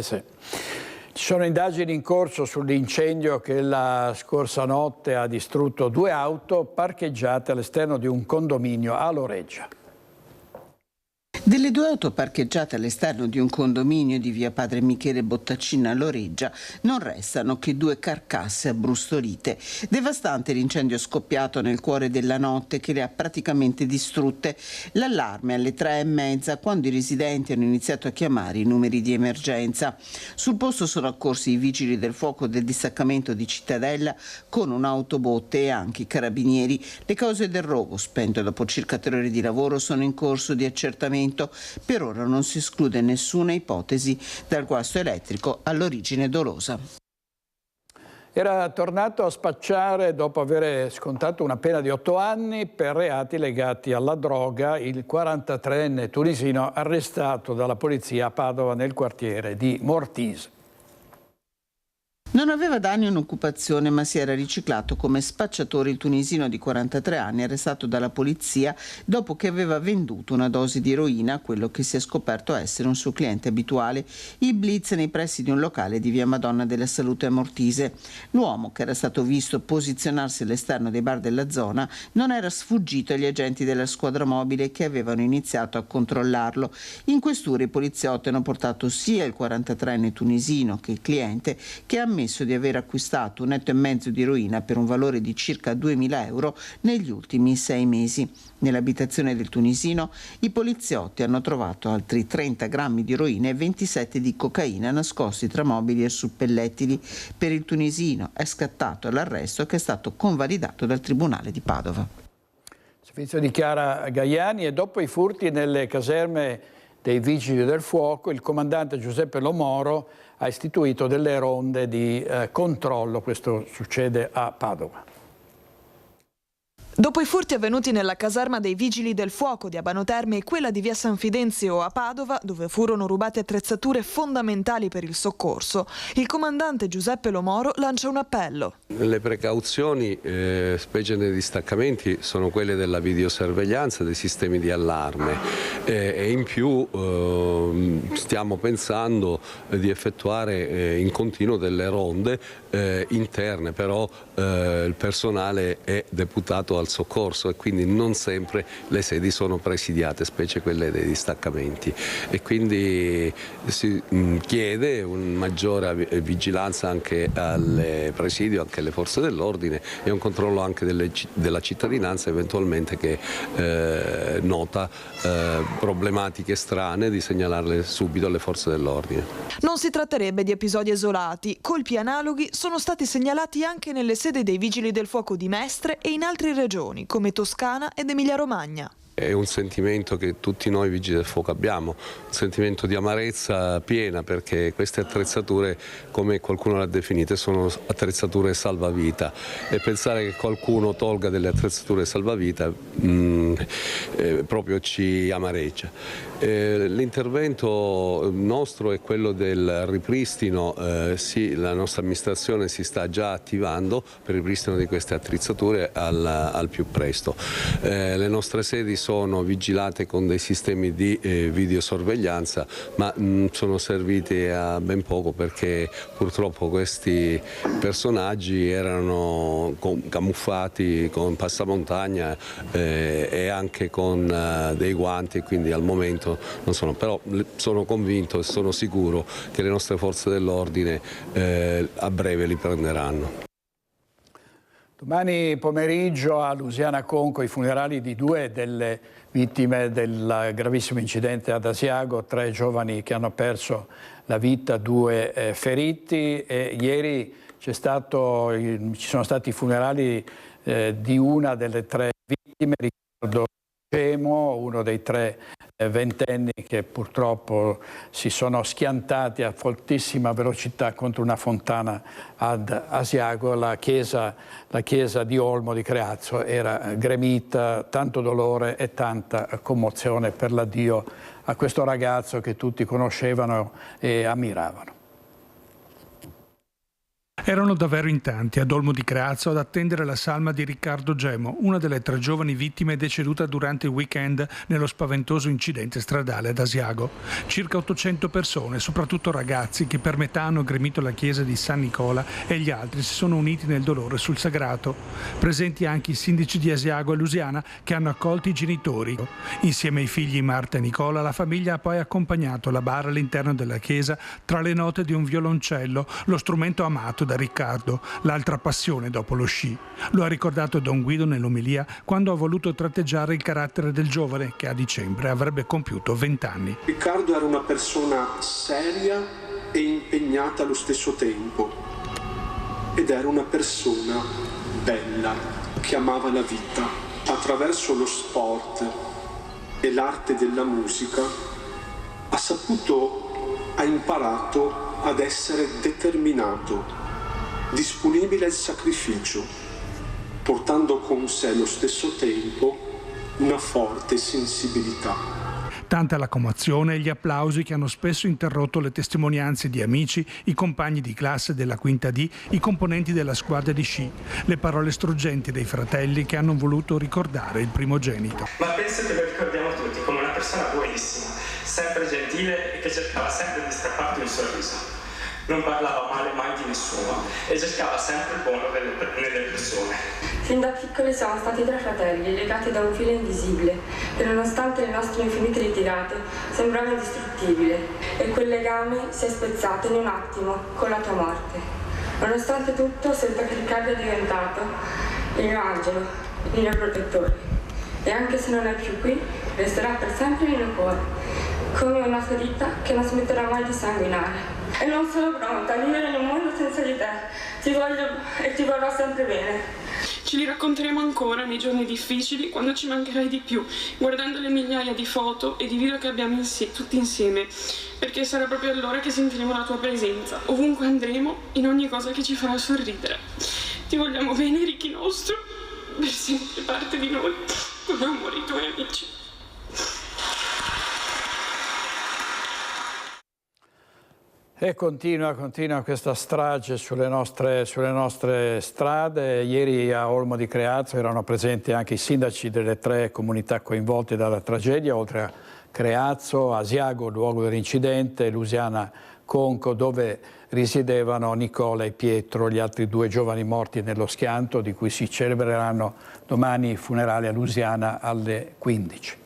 Sì. Ci sono indagini in corso sull'incendio che la scorsa notte ha distrutto 2 auto parcheggiate all'esterno di un condominio a Loreggia. Delle 2 auto parcheggiate all'esterno di un condominio di via Padre Michele Bottaccina a Loreggia non restano che 2 carcasse abbrustolite. Devastante l'incendio scoppiato nel cuore della notte che le ha praticamente distrutte. L'allarme alle 3:30, quando i residenti hanno iniziato a chiamare i numeri di emergenza. Sul posto sono accorsi i vigili del fuoco del distaccamento di Cittadella con un'autobotte e anche i carabinieri. Le cause del rogo, spento dopo circa 3 ore di lavoro, sono in corso di accertamento. Per ora non si esclude nessuna ipotesi, dal guasto elettrico all'origine dolosa. Era tornato a spacciare dopo aver scontato una pena di 8 anni per reati legati alla droga il 43enne tunisino arrestato dalla polizia a Padova nel quartiere di Mortise. Non aveva danni in occupazione, ma si era riciclato come spacciatore il tunisino di 43 anni arrestato dalla polizia dopo che aveva venduto una dose di eroina a quello che si è scoperto essere un suo cliente abituale, il blitz nei pressi di un locale di via Madonna della Salute a Mortise. L'uomo, che era stato visto posizionarsi all'esterno dei bar della zona, non era sfuggito agli agenti della squadra mobile che avevano iniziato a controllarlo. In questura i poliziotti hanno portato sia il 43enne tunisino che il cliente, che ha ammesso ammesso di aver acquistato 1,5 etto di eroina per un valore di circa 2.000 euro negli ultimi 6 mesi. Nell'abitazione del tunisino i poliziotti hanno trovato altri 30 grammi di eroina e 27 di cocaina nascosti tra mobili e suppellettili. Per il tunisino è scattato l'arresto che è stato convalidato dal Tribunale di Padova. Servizio di Chiara Gaiani. E dopo i furti nelle caserme dei Vigili del Fuoco, il comandante Giuseppe Lo Moro ha istituito delle ronde di controllo. Questo succede a Padova. Dopo i furti avvenuti nella caserma dei Vigili del Fuoco di Abano Terme e quella di via San Fidenzio a Padova, dove furono rubate attrezzature fondamentali per il soccorso, il comandante Giuseppe Lo Moro lancia un appello. Le precauzioni, specie nei distaccamenti, sono quelle della videosorveglianza, dei sistemi di allarme e in più stiamo pensando di effettuare in continuo delle ronde interne, però il personale è deputato al soccorso e quindi non sempre le sedi sono presidiate, specie quelle dei distaccamenti, e quindi si chiede una maggiore vigilanza anche al presidio, anche alle forze dell'ordine, e un controllo anche della cittadinanza eventualmente che nota problematiche strane, di segnalarle subito alle forze dell'ordine. Non si tratterebbe di episodi isolati, colpi analoghi sono stati segnalati anche nelle sedi dei Vigili del Fuoco di Mestre e in altre regioni come Toscana ed Emilia-Romagna. È un sentimento che tutti noi Vigili del Fuoco abbiamo, un sentimento di amarezza piena, perché queste attrezzature, come qualcuno l'ha definite, sono attrezzature salvavita, e pensare che qualcuno tolga delle attrezzature salvavita proprio ci amareggia. L'intervento nostro è quello del ripristino, sì, la nostra amministrazione si sta già attivando per il ripristino di queste attrezzature al più presto. Le nostre sedi sono vigilate con dei sistemi di videosorveglianza, ma sono serviti a ben poco, perché purtroppo questi personaggi erano camuffati con passamontagna e anche con dei guanti, quindi al momento non sono, però sono convinto e sono sicuro che le nostre forze dell'ordine a breve li prenderanno. Domani pomeriggio a Lusiana Conco i funerali di 2 delle vittime del gravissimo incidente ad Asiago, 3 giovani che hanno perso la vita, 2 feriti. E ieri ci sono stati i funerali di una delle 3 vittime, Riccardo Gemo, uno dei 3 ventenni che purtroppo si sono schiantati a fortissima velocità contro una fontana ad Asiago. La chiesa di Olmo di Creazzo era gremita, tanto dolore e tanta commozione per l'addio a questo ragazzo che tutti conoscevano e ammiravano. Erano davvero in tanti ad Olmo di Creazzo ad attendere la salma di Riccardo Gemo, una delle 3 giovani vittime deceduta durante il weekend nello spaventoso incidente stradale ad Asiago. Circa 800 persone, soprattutto ragazzi, che per metà hanno gremito la chiesa di San Nicola e gli altri si sono uniti nel dolore sul sagrato. Presenti anche i sindaci di Asiago e Lusiana che hanno accolto i genitori. Insieme ai figli Marta e Nicola, la famiglia ha poi accompagnato la bara all'interno della chiesa tra le note di un violoncello, lo strumento amato da Riccardo, l'altra passione dopo lo sci. Lo ha ricordato Don Guido nell'omelia quando ha voluto tratteggiare il carattere del giovane che a dicembre avrebbe compiuto 20 anni. Riccardo era una persona seria e impegnata allo stesso tempo, ed era una persona bella che amava la vita. Attraverso lo sport e l'arte della musica ha imparato ad essere determinato, disponibile al sacrificio, portando con sé allo stesso tempo una forte sensibilità. Tanta la commozione e gli applausi che hanno spesso interrotto le testimonianze di amici, i compagni di classe della quinta D, i componenti della squadra di sci, le parole struggenti dei fratelli che hanno voluto ricordare il primogenito. Ma penso che lo ricordiamo tutti come una persona buonissima, sempre gentile e che cercava sempre di strapparti un sorriso. Non parlava male mai di nessuno e cercava sempre il buono nelle persone. Fin da piccoli siamo stati 3 fratelli, legati da un filo invisibile, che nonostante le nostre infinite litigate sembrava indistruttibile, e quel legame si è spezzato in un attimo con la tua morte. Nonostante tutto, sento che Riccardo è diventato il mio angelo, il mio protettore. E anche se non è più qui, resterà per sempre nel mio cuore, come una ferita che non smetterà mai di sanguinare. E non sono pronta a vivere in un mondo senza di te. Ti voglio e ti vorrò sempre bene. Ce li racconteremo ancora nei giorni difficili, quando ci mancherai di più, guardando le migliaia di foto e di video che abbiamo tutti insieme, perché sarà proprio allora che sentiremo la tua presenza, ovunque andremo, in ogni cosa che ci farà sorridere. Ti vogliamo bene, Ricky nostro, per sempre parte di noi, come amori i tuoi amici. E continua questa strage sulle nostre strade. Ieri a Olmo di Creazzo erano presenti anche i sindaci delle 3 comunità coinvolte dalla tragedia, oltre a Creazzo, Asiago, luogo dell'incidente, Lusiana Conco, dove risiedevano Nicola e Pietro, gli altri 2 giovani morti nello schianto, di cui si celebreranno domani i funerali a Lusiana alle 15.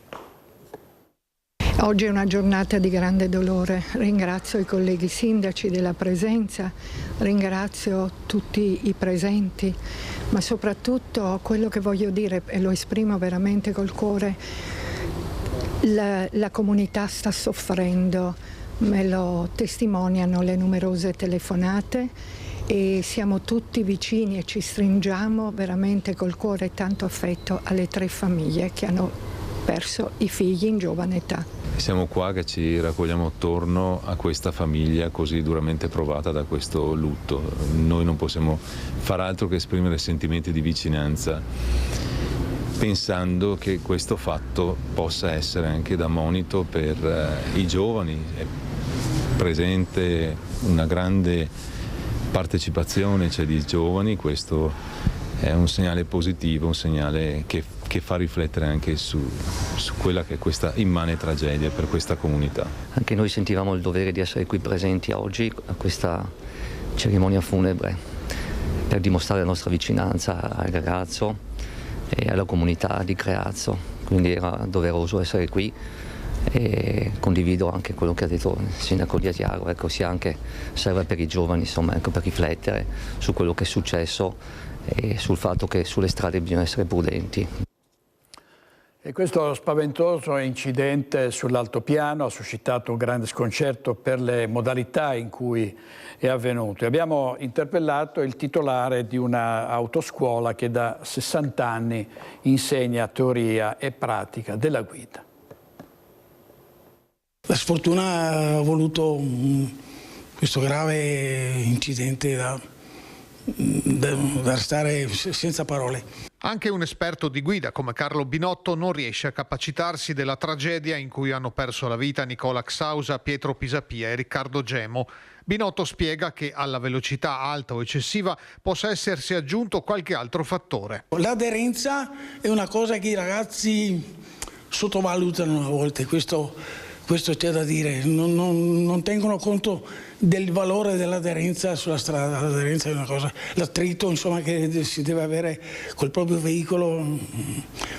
Oggi è una giornata di grande dolore, ringrazio i colleghi sindaci della presenza, ringrazio tutti i presenti, ma soprattutto quello che voglio dire, e lo esprimo veramente col cuore, la comunità sta soffrendo, me lo testimoniano le numerose telefonate e siamo tutti vicini e ci stringiamo veramente col cuore e tanto affetto alle 3 famiglie che hanno perso i figli in giovane età. Siamo qua che ci raccogliamo attorno a questa famiglia così duramente provata da questo lutto. Noi non possiamo far altro che esprimere sentimenti di vicinanza, pensando che questo fatto possa essere anche da monito per i giovani. È presente una grande partecipazione di giovani, questo è un segnale positivo, un segnale che fa riflettere anche su quella che è questa immane tragedia per questa comunità. Anche noi sentivamo il dovere di essere qui presenti oggi a questa cerimonia funebre per dimostrare la nostra vicinanza al ragazzo e alla comunità di Creazzo, quindi era doveroso essere qui e condivido anche quello che ha detto il sindaco di Asiago, ecco, serve per i giovani, insomma, ecco, per riflettere su quello che è successo e sul fatto che sulle strade bisogna essere prudenti. E questo spaventoso incidente sull'altopiano ha suscitato un grande sconcerto per le modalità in cui è avvenuto. Abbiamo interpellato il titolare di una autoscuola che da 60 anni insegna teoria e pratica della guida. La sfortuna ha voluto questo grave incidente da restare senza parole. Anche un esperto di guida come Carlo Binotto non riesce a capacitarsi della tragedia in cui hanno perso la vita Nicola Xausa, Pietro Pisapia e Riccardo Gemo. Binotto spiega che alla velocità alta o eccessiva possa essersi aggiunto qualche altro fattore. L'aderenza è una cosa che i ragazzi sottovalutano a volte, questo c'è da dire, non tengono conto del valore dell'aderenza sulla strada. L'aderenza è una cosa, l'attrito insomma che si deve avere col proprio veicolo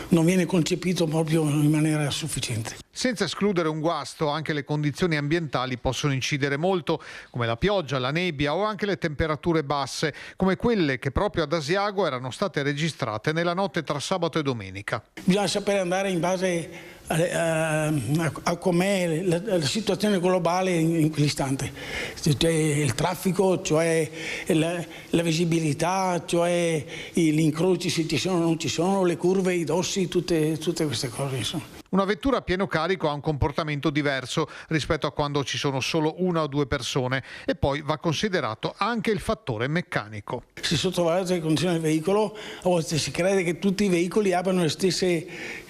non viene concepito proprio in maniera sufficiente. Senza escludere un guasto, anche le condizioni ambientali possono incidere molto, come la pioggia, la nebbia o anche le temperature basse, come quelle che proprio ad Asiago erano state registrate nella notte tra sabato e domenica. Bisogna sapere andare in base a com'è la situazione globale in quell'istante, cioè il traffico, cioè la visibilità, cioè gli incroci se ci sono o non ci sono, le curve, i dossi, tutte queste cose insomma. Una vettura a pieno carico ha un comportamento diverso rispetto a quando ci sono solo 1 o 2 persone e poi va considerato anche il fattore meccanico. Si sottovaluta le condizioni del veicolo, a volte si crede che tutti i veicoli abbiano le stesse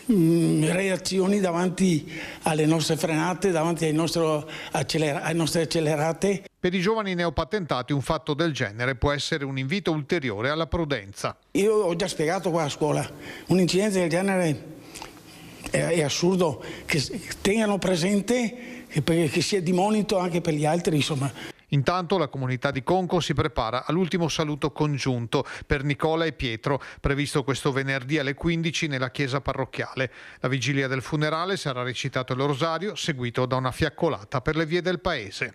reazioni davanti alle nostre frenate, davanti alle nostre accelerate. Per i giovani neopatentati un fatto del genere può essere un invito ulteriore alla prudenza. Io ho già spiegato qua a scuola, un incidente del genere è assurdo, che tengano presente che sia di monito anche per gli altri, insomma. Intanto la comunità di Conco si prepara all'ultimo saluto congiunto per Nicola e Pietro, previsto questo venerdì alle 15 nella chiesa parrocchiale. La vigilia del funerale sarà recitato il rosario, seguito da una fiaccolata per le vie del paese.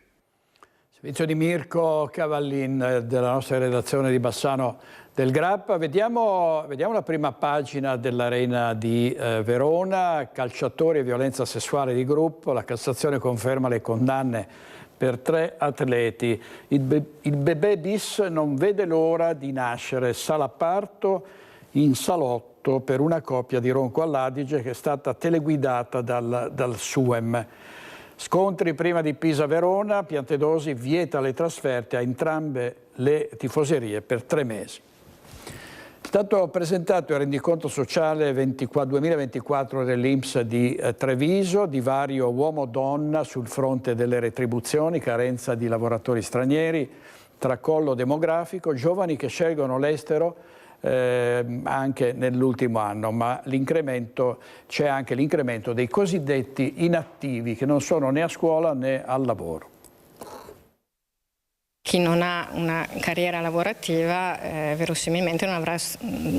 Servizio di Mirko Cavallin della nostra redazione di Bassano del Grappa. Vediamo la prima pagina dell'Arena di Verona, calciatori e violenza sessuale di gruppo, la Cassazione conferma le condanne per 3 atleti. Il bebè bis non vede l'ora di nascere, sala parto in salotto per una coppia di Ronco all'Adige che è stata teleguidata dal SUEM. Scontri prima di Pisa-Verona, Piantedosi vieta le trasferte a entrambe le tifoserie per 3 mesi. È stato presentato il rendiconto sociale 2024 dell'INPS di Treviso, divario uomo-donna sul fronte delle retribuzioni, carenza di lavoratori stranieri, tracollo demografico, giovani che scelgono l'estero anche nell'ultimo anno, ma c'è anche l'incremento dei cosiddetti inattivi che non sono né a scuola né al lavoro. Chi non ha una carriera lavorativa verosimilmente non avrà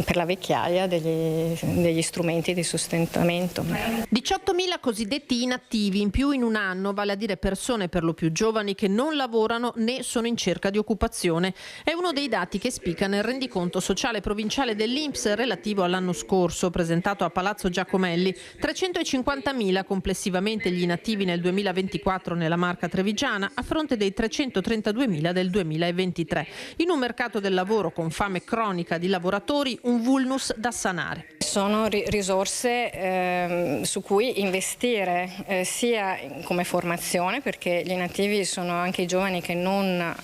per la vecchiaia degli strumenti di sostentamento. 18.000 cosiddetti inattivi in più in un anno, vale a dire persone per lo più giovani che non lavorano né sono in cerca di occupazione. È uno dei dati che spicca nel rendiconto sociale provinciale dell'INPS relativo all'anno scorso, presentato a Palazzo Giacomelli. 350.000 complessivamente gli inattivi nel 2024 nella Marca trevigiana, a fronte dei 332.000 del 2023. In un mercato del lavoro con fame cronica di lavoratori, un vulnus da sanare. Sono risorse su cui investire sia come formazione, perché gli inattivi sono anche i giovani che non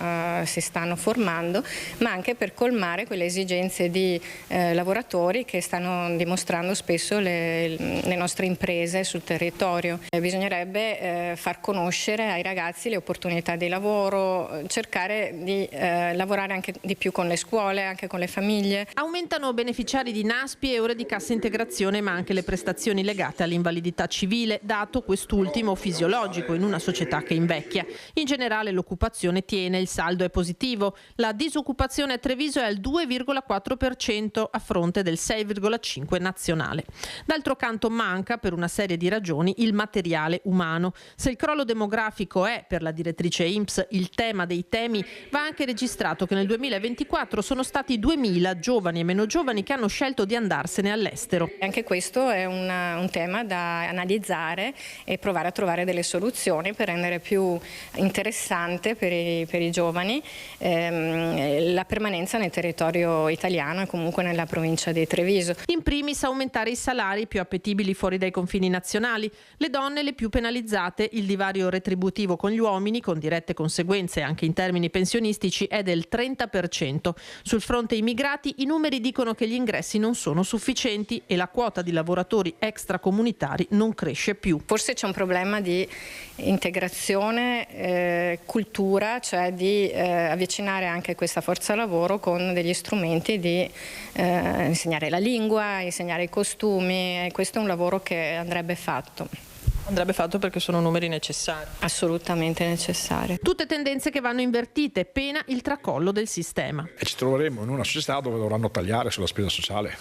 si stanno formando, ma anche per colmare quelle esigenze di lavoratori che stanno dimostrando spesso le nostre imprese sul territorio. Bisognerebbe far conoscere ai ragazzi le opportunità di lavoro, cercare di lavorare anche di più con le scuole, anche con le famiglie. Aumentano beneficiari di NASPI e ore di cassa integrazione, ma anche le prestazioni legate all'invalidità civile, dato quest'ultimo fisiologico in una società che invecchia. In generale l'occupazione tiene, il saldo è positivo. La disoccupazione a Treviso è al 2,4% a fronte del 6,5% nazionale. D'altro canto manca, per una serie di ragioni, il materiale umano. Se il crollo demografico è, per la direttrice INPS, il tema dei temi, va anche registrato che nel 2024 sono stati 2.000 giovani e meno giovani che hanno scelto di andarsene all'estero. Anche questo è un tema da analizzare e provare a trovare delle soluzioni per rendere più interessante per i giovani la permanenza nel territorio italiano e comunque nella provincia di Treviso. In primis aumentare i salari più appetibili fuori dai confini nazionali, le donne le più penalizzate, il divario retributivo con gli uomini con dirette conseguenze anche in termini pensionistici è del 30%. Sul fronte immigrati i numeri dicono che gli ingressi non sono sufficienti e la quota di lavoratori extracomunitari non cresce più. Forse c'è un problema di integrazione, cultura, cioè di avvicinare anche questa forza lavoro con degli strumenti di insegnare la lingua, insegnare i costumi, e questo è un lavoro che andrebbe fatto. Andrebbe fatto perché sono numeri necessari. Assolutamente necessari. Tutte tendenze che vanno invertite, pena il tracollo del sistema. E ci troveremo in una società dove dovranno tagliare sulla spesa sociale,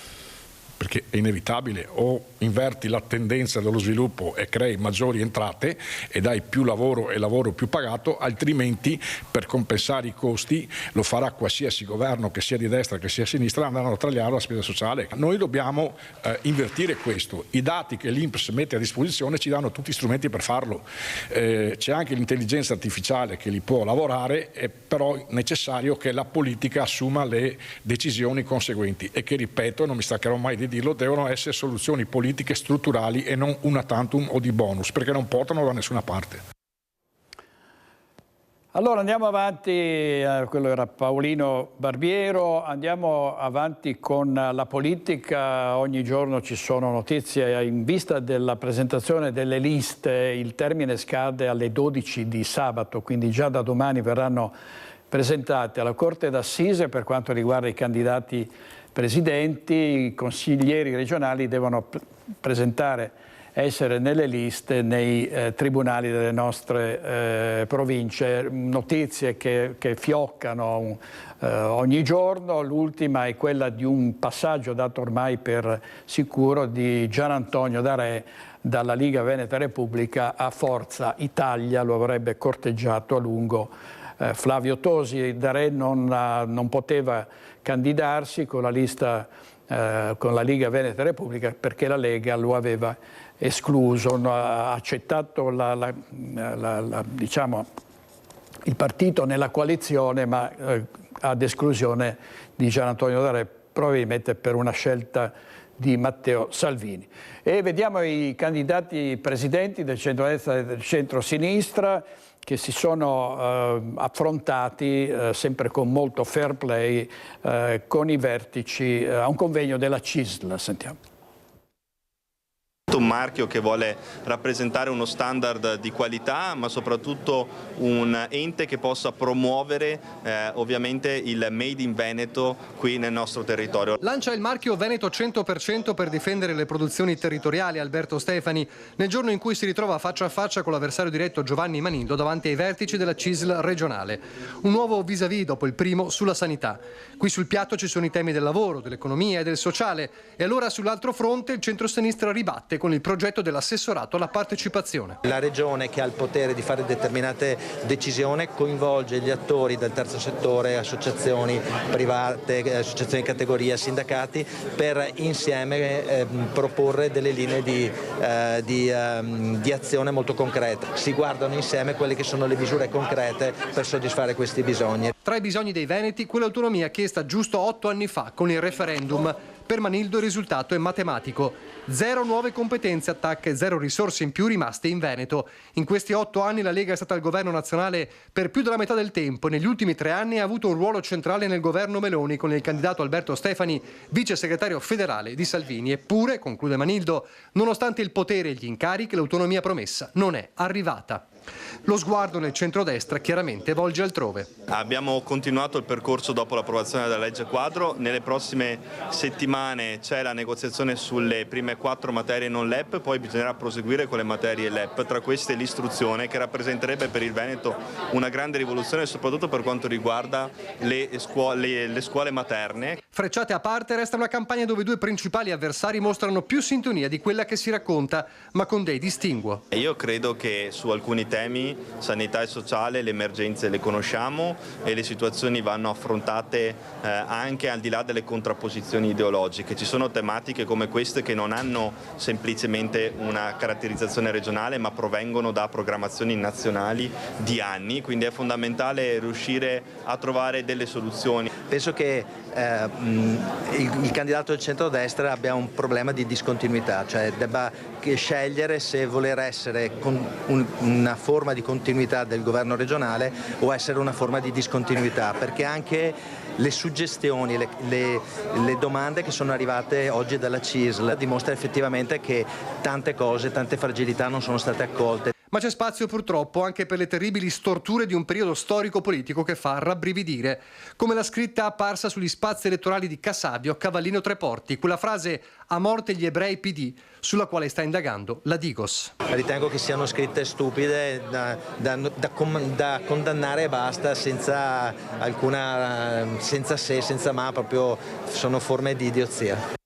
perché è inevitabile: o inverti la tendenza dello sviluppo e crei maggiori entrate e dai più lavoro e lavoro più pagato, altrimenti per compensare i costi lo farà qualsiasi governo, che sia di destra che sia a sinistra, andranno a tagliare la spesa sociale. Noi dobbiamo invertire questo. I dati che l'INPS mette a disposizione ci danno tutti gli strumenti per farlo. C'è anche l'intelligenza artificiale che li può lavorare, è però necessario che la politica assuma le decisioni conseguenti e che, ripeto, non mi stancherò mai di dirlo, devono essere soluzioni politiche strutturali e non una tantum o di bonus, perché non portano da nessuna parte. Allora andiamo avanti, quello era Paolino Barbiero, andiamo avanti con la politica. Ogni giorno ci sono notizie. In vista della presentazione delle liste, il termine scade alle 12 di sabato, quindi già da domani verranno presentate alla Corte d'Assise per quanto riguarda i candidati presidenti. I consiglieri regionali devono essere nelle liste nei tribunali delle nostre province. Notizie che fioccano ogni giorno. L'ultima è quella di un passaggio dato ormai per sicuro di Gian Antonio D'Arè dalla Liga Veneta Repubblica a Forza Italia. Lo avrebbe corteggiato a lungo Flavio Tosi da Re non poteva candidarsi con la lista con la Liga Veneta Repubblica perché la Lega lo aveva escluso, ha accettato diciamo, il partito nella coalizione, ma ad esclusione di Gian Antonio da Re, probabilmente per una scelta di Matteo Salvini. E vediamo i candidati presidenti del centrodestra e del centro-sinistra che si sono affrontati sempre con molto fair play con i vertici a un convegno della CISL. Sentiamo. Un marchio che vuole rappresentare uno standard di qualità, ma soprattutto un ente che possa promuovere ovviamente il Made in Veneto qui nel nostro territorio. Lancia il marchio Veneto 100% per difendere le produzioni territoriali Alberto Stefani, nel giorno in cui si ritrova faccia a faccia con l'avversario diretto Giovanni Manildo davanti ai vertici della CISL regionale. Un nuovo vis-à-vis dopo il primo sulla sanità. Qui sul piatto ci sono i temi del lavoro, dell'economia e del sociale, e allora sull'altro fronte il centro-sinistra ribatte con il progetto dell'assessorato alla partecipazione. La regione, che ha il potere di fare determinate decisioni, coinvolge gli attori del terzo settore, associazioni private, associazioni di categoria, sindacati, per insieme proporre delle linee di azione molto concrete. Si guardano insieme quelle che sono le misure concrete per soddisfare questi bisogni. Tra i bisogni dei veneti, quell'autonomia chiesta giusto 8 anni fa con il referendum. Per Manildo il risultato è matematico. 0 nuove competenze, attacca e 0 risorse in più rimaste in Veneto. In questi 8 anni la Lega è stata al governo nazionale per più della metà del tempo e negli ultimi 3 anni ha avuto un ruolo centrale nel governo Meloni con il candidato Alberto Stefani, vice segretario federale di Salvini. Eppure, conclude Manildo, nonostante il potere e gli incarichi, l'autonomia promessa non è arrivata. Lo sguardo nel centrodestra chiaramente volge altrove. Abbiamo continuato il percorso dopo l'approvazione della legge quadro. Nelle prossime settimane c'è la negoziazione sulle prime 4 materie non LEP, poi bisognerà proseguire con le materie LEP, tra queste l'istruzione, che rappresenterebbe per il Veneto una grande rivoluzione soprattutto per quanto riguarda le scuole materne. Frecciate a parte, resta una campagna dove i due principali avversari mostrano più sintonia di quella che si racconta, ma con dei distinguo. Io credo che su alcuni temi, sanità e sociale, le emergenze le conosciamo e le situazioni vanno affrontate anche al di là delle contrapposizioni ideologiche. Ci sono tematiche come queste che non hanno semplicemente una caratterizzazione regionale, ma provengono da programmazioni nazionali di anni, quindi è fondamentale riuscire a trovare delle soluzioni. Penso che il candidato del centrodestra abbia un problema di discontinuità, cioè debba scegliere se voler essere una forma di continuità del governo regionale o essere una forma di discontinuità, perché anche le suggestioni, le domande che sono arrivate oggi dalla CISL dimostrano effettivamente che tante cose, tante fragilità non sono state accolte. Ma c'è spazio purtroppo anche per le terribili storture di un periodo storico-politico che fa rabbrividire, come la scritta apparsa sugli spazi elettorali di Cassavio, Cavallino Treporti, quella frase "a morte gli ebrei PD", sulla quale sta indagando la Digos. Ritengo che siano scritte stupide da condannare e basta, senza se, senza ma, proprio sono forme di idiozia.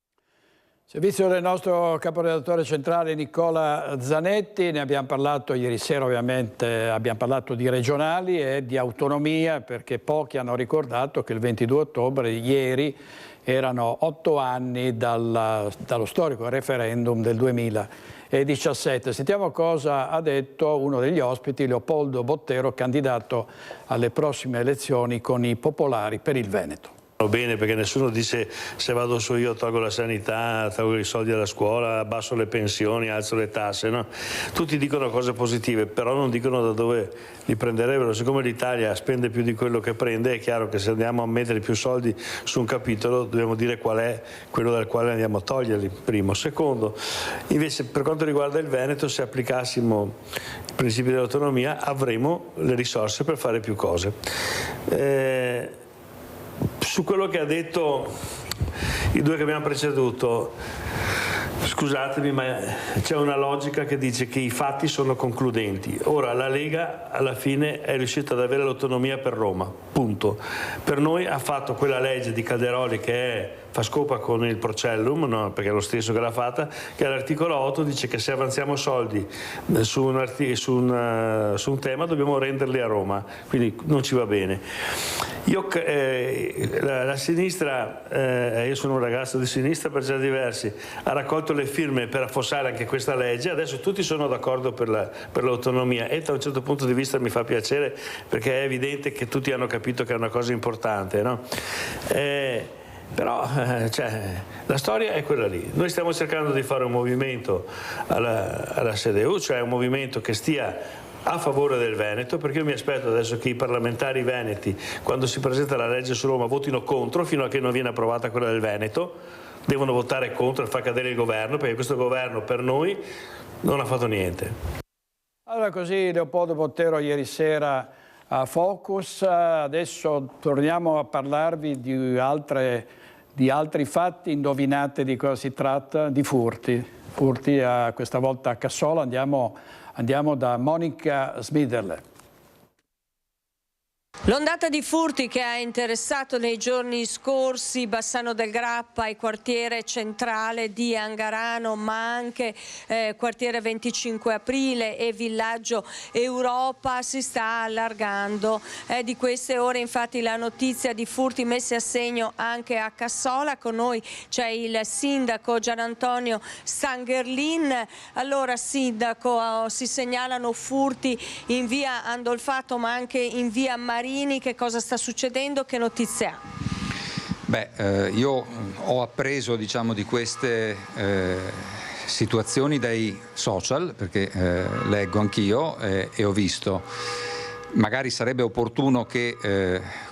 Servizio del nostro caporedattore centrale Nicola Zanetti, ne abbiamo parlato ieri sera, ovviamente abbiamo parlato di regionali e di autonomia, perché pochi hanno ricordato che il 22 ottobre, ieri, erano 8 anni dallo storico referendum del 2017. Sentiamo cosa ha detto uno degli ospiti, Leopoldo Bottero, candidato alle prossime elezioni con i Popolari per il Veneto. Bene, perché nessuno dice se vado su io tolgo la sanità, tolgo i soldi alla scuola, abbasso le pensioni, alzo le tasse, no? Tutti dicono cose positive, però non dicono da dove li prenderebbero. Siccome l'Italia spende più di quello che prende, è chiaro che se andiamo a mettere più soldi su un capitolo dobbiamo dire qual è quello dal quale andiamo a toglierli, primo. Secondo, invece per quanto riguarda il Veneto, se applicassimo i principi dell'autonomia avremo le risorse per fare più cose. Su quello che ha detto i due che abbiamo preceduto, scusatemi, ma c'è una logica che dice che i fatti sono concludenti. Ora la Lega alla fine è riuscita ad avere l'autonomia per Roma, punto. Per noi ha fatto quella legge di Calderoli che è fa scopa con il Procellum, no? Perché è lo stesso che l'ha fatta, che all'articolo 8 dice che se avanziamo soldi su un tema dobbiamo renderli a Roma, quindi non ci va bene. La sinistra, io sono un ragazzo di sinistra per certi versi, ha raccolto le firme per affossare anche questa legge, adesso tutti sono d'accordo per l'autonomia e da un certo punto di vista mi fa piacere perché è evidente che tutti hanno capito che è una cosa importante, no? Però la storia è quella lì. Noi stiamo cercando di fare un movimento alla CDU, cioè un movimento che stia a favore del Veneto, perché io mi aspetto adesso che i parlamentari veneti, quando si presenta la legge su Roma, votino contro fino a che non viene approvata quella del Veneto. Devono votare contro e far cadere il governo, perché questo governo per noi non ha fatto niente. Allora così Leopoldo Bottero ieri sera a Focus, adesso torniamo a parlarvi di altri fatti. Indovinate di cosa si tratta? Di furti questa volta a Cassola. Andiamo da Monica Smiderle. L'ondata di furti che ha interessato nei giorni scorsi Bassano del Grappa e quartiere centrale di Angarano, ma anche quartiere 25 aprile e villaggio Europa si sta allargando. È di queste ore infatti la notizia di furti messi a segno anche a Cassola. Con noi c'è il sindaco Gianantonio Stangerlin. Allora sindaco, si segnalano furti in via Andolfato ma anche in via Marini. Che cosa sta succedendo? Che notizie ha? Io ho appreso di queste situazioni dai social, perché leggo anch'io e ho visto. Magari sarebbe opportuno che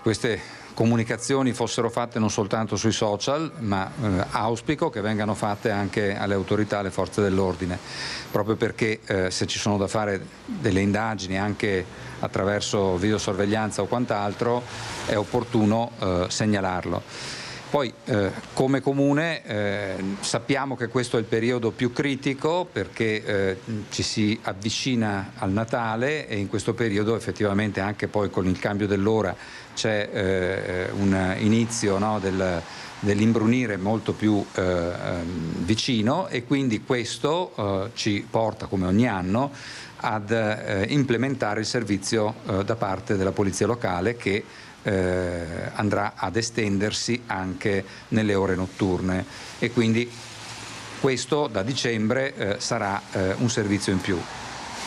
queste comunicazioni fossero fatte non soltanto sui social, ma auspico che vengano fatte anche alle autorità, alle forze dell'ordine, proprio perché se ci sono da fare delle indagini anche attraverso videosorveglianza o quant'altro è opportuno segnalarlo. Poi come comune sappiamo che questo è il periodo più critico perché ci si avvicina al Natale e in questo periodo effettivamente anche poi con il cambio dell'ora c'è un inizio, no, dell'imbrunire molto più vicino e quindi questo ci porta come ogni anno ad implementare il servizio da parte della polizia locale che andrà ad estendersi anche nelle ore notturne e quindi questo da dicembre sarà un servizio in più,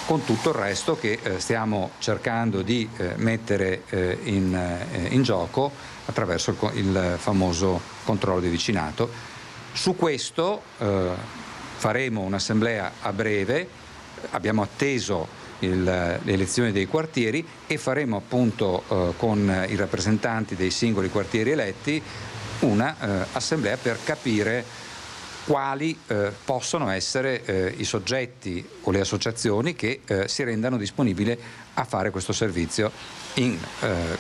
con tutto il resto che stiamo cercando di mettere in gioco attraverso il famoso controllo di vicinato. Su questo faremo un'assemblea a breve, abbiamo atteso le elezioni dei quartieri e faremo appunto con i rappresentanti dei singoli quartieri eletti una assemblea per capire quali possono essere i soggetti o le associazioni che si rendano disponibili a fare questo servizio in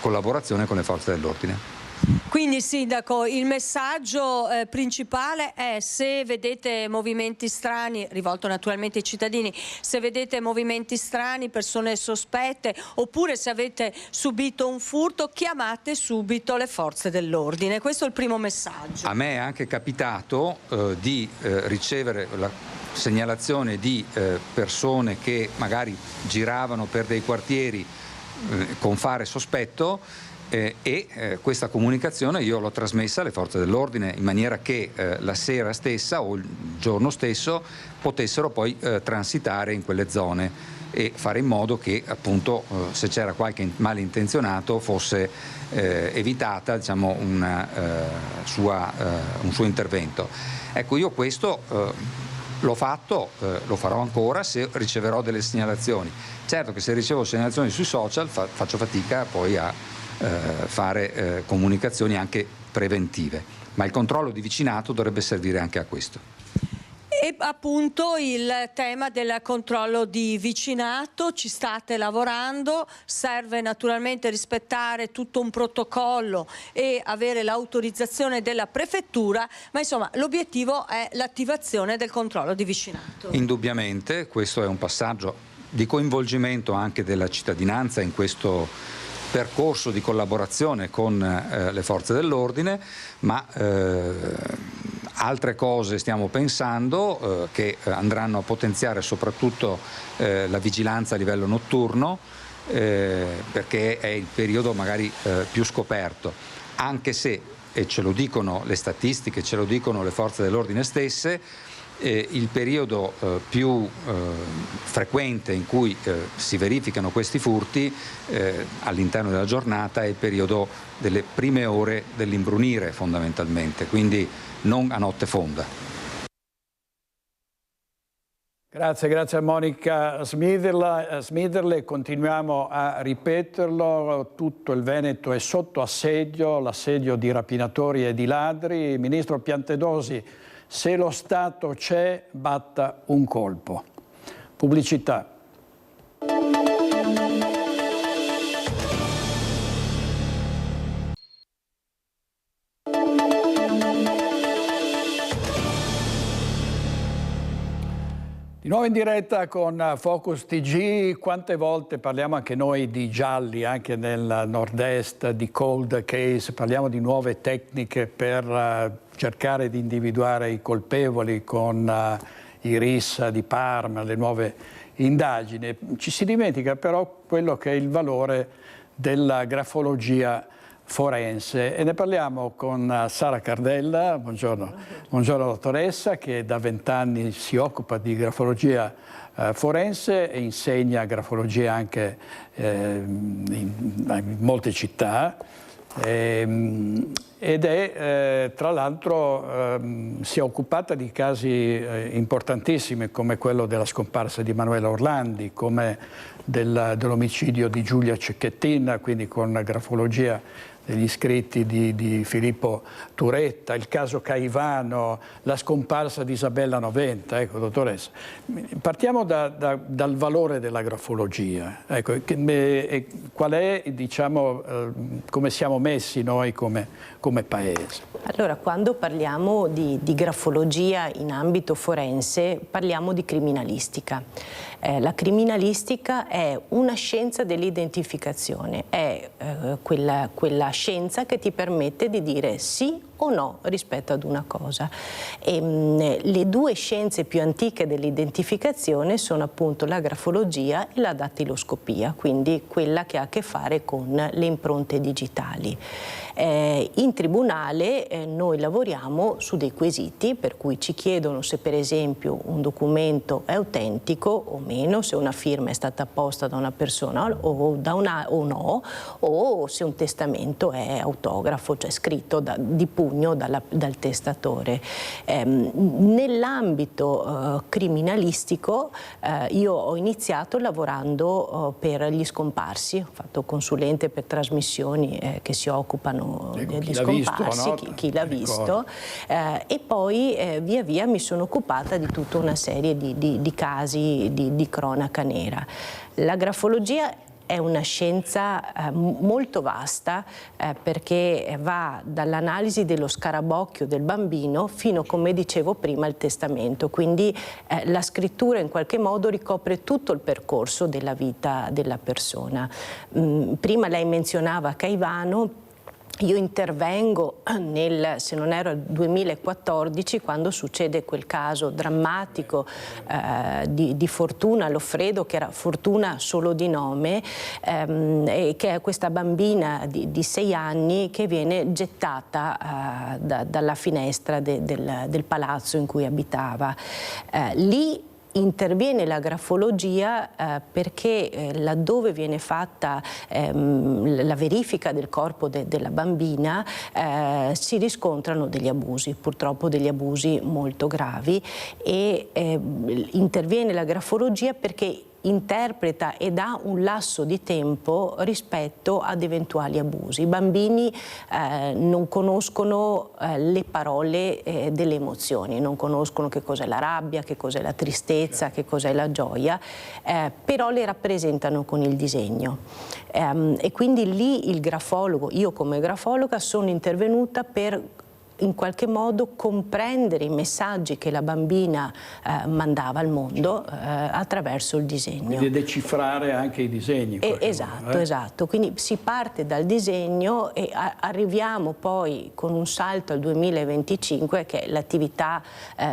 collaborazione con le forze dell'ordine. Quindi sindaco, il messaggio principale è: se vedete movimenti strani, rivolto naturalmente ai cittadini, se vedete movimenti strani, persone sospette oppure se avete subito un furto, chiamate subito le forze dell'ordine. Questo è il primo messaggio. A me è anche capitato di ricevere la segnalazione di persone che magari giravano per dei quartieri con fare sospetto questa comunicazione io l'ho trasmessa alle forze dell'ordine in maniera che la sera stessa o il giorno stesso potessero poi transitare in quelle zone e fare in modo che appunto se c'era qualche malintenzionato fosse evitata, diciamo, un suo intervento. Ecco, io questo l'ho fatto, lo farò ancora se riceverò delle segnalazioni. Certo che se ricevo segnalazioni sui social faccio fatica poi a fare comunicazioni anche preventive, ma il controllo di vicinato dovrebbe servire anche a questo. E appunto il tema del controllo di vicinato, ci state lavorando, serve naturalmente rispettare tutto un protocollo e avere l'autorizzazione della prefettura, ma insomma l'obiettivo è l'attivazione del controllo di vicinato. Indubbiamente questo è un passaggio di coinvolgimento anche della cittadinanza in questo percorso di collaborazione con le forze dell'ordine, ma altre cose stiamo pensando che andranno a potenziare soprattutto la vigilanza a livello notturno, perché è il periodo magari più scoperto, anche se, e ce lo dicono le statistiche, ce lo dicono le forze dell'ordine stesse, il periodo più frequente in cui si verificano questi furti all'interno della giornata è il periodo delle prime ore dell'imbrunire, fondamentalmente, quindi non a notte fonda. Grazie a Monica Smiderle. Continuiamo a ripeterlo, tutto il Veneto è sotto assedio, l'assedio di rapinatori e di ladri. Ministro Piantedosi, se lo Stato c'è, batta un colpo. Pubblicità. Di nuovo in diretta con Focus TG. Quante volte parliamo anche noi di gialli, anche nel nord-est, di cold case, parliamo di nuove tecniche per cercare di individuare i colpevoli con i RIS di Parma, le nuove indagini. Ci si dimentica però quello che è il valore della grafologia forense e ne parliamo con Sara Cardella, buongiorno dottoressa, che da 20 anni si occupa di grafologia forense e insegna grafologia anche in molte città ed è tra l'altro si è occupata di casi importantissimi come quello della scomparsa di Emanuela Orlandi, come dell'omicidio di Giulia Cecchettin, quindi con grafologia degli scritti di Filippo Turetta, il caso Caivano, la scomparsa di Isabella Noventa. Ecco, dottoressa, partiamo dal valore della grafologia. Ecco, qual è, diciamo, come siamo messi noi come Paese? Allora, quando parliamo di grafologia in ambito forense, parliamo di criminalistica. La criminalistica è una scienza dell'identificazione, è quella scienza che ti permette di dire sì o no rispetto ad una cosa. Le due scienze più antiche dell'identificazione sono appunto la grafologia e la dattiloscopia, quindi quella che ha a che fare con le impronte digitali. In tribunale noi lavoriamo su dei quesiti per cui ci chiedono se per esempio un documento è autentico o meno, se una firma è stata apposta da una persona o no, o se un testamento è autografo, cioè scritto di pugno dal testatore. Nell'ambito criminalistico io ho iniziato lavorando per gli scomparsi, ho fatto consulente per trasmissioni che si occupano degli scomparsi, chi l'ha visto, e poi via via mi sono occupata di tutta una serie di casi di cronaca nera. La grafologia è una scienza molto vasta perché va dall'analisi dello scarabocchio del bambino fino, come dicevo prima, al testamento. Quindi la scrittura in qualche modo ricopre tutto il percorso della vita della persona. Prima lei menzionava Caivano. Io intervengo se non ero, 2014, quando succede quel caso drammatico di Fortuna Loffredo, che era Fortuna solo di nome, e che è questa bambina di 6 anni che viene gettata dalla finestra del palazzo in cui abitava. Lì interviene la grafologia perché laddove viene fatta la verifica del corpo della bambina si riscontrano degli abusi, purtroppo degli abusi molto gravi, e interviene la grafologia perché interpreta e dà un lasso di tempo rispetto ad eventuali abusi. I bambini non conoscono le parole delle emozioni, non conoscono che cos'è la rabbia, che cos'è la tristezza, che cos'è la gioia, però le rappresentano con il disegno. E quindi lì il grafologo, io come grafologa sono intervenuta per in qualche modo comprendere i messaggi che la bambina mandava al mondo attraverso il disegno. Quindi decifrare anche i disegni. Esatto, esatto. Quindi si parte dal disegno e arriviamo poi con un salto al 2025, che è l'attività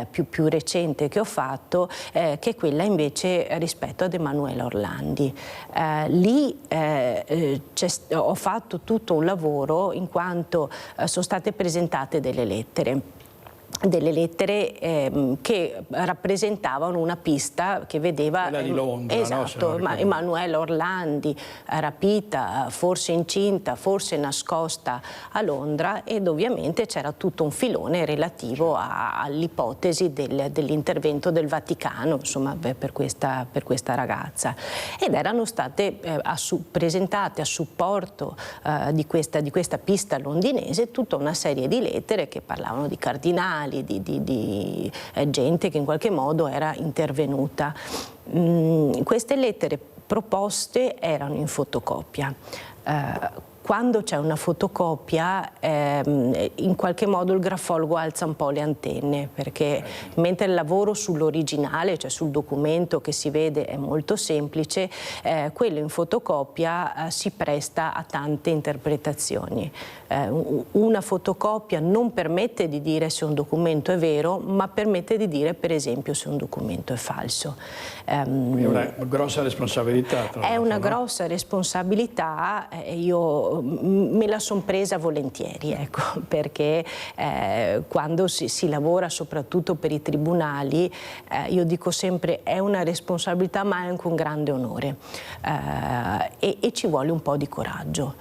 più recente che ho fatto, che è quella invece rispetto ad Emanuela Orlandi. Lì ho fatto tutto un lavoro in quanto sono state presentate delle lettere che rappresentavano una pista che vedeva quella di Londra, esatto, no? Emanuela Orlandi rapita, forse incinta, forse nascosta a Londra, ed ovviamente c'era tutto un filone relativo all'ipotesi dell'intervento del Vaticano, insomma, per questa ragazza, ed erano state presentate a supporto di questa pista londinese tutta una serie di lettere che parlavano di cardinali, di gente che in qualche modo era intervenuta. Queste lettere proposte erano in fotocopia. Quando c'è una fotocopia in qualche modo il grafologo alza un po' le antenne, perché mentre il lavoro sull'originale, cioè sul documento che si vede, è molto semplice, quello in fotocopia si presta a tante interpretazioni. Una fotocopia non permette di dire se un documento è vero, ma permette di dire per esempio se un documento è falso. Quindi è una grossa responsabilità. È una grossa responsabilità, io me la son presa volentieri, ecco, perché quando si lavora soprattutto per i tribunali, io dico sempre è una responsabilità ma è anche un grande onore, e ci vuole un po' di coraggio.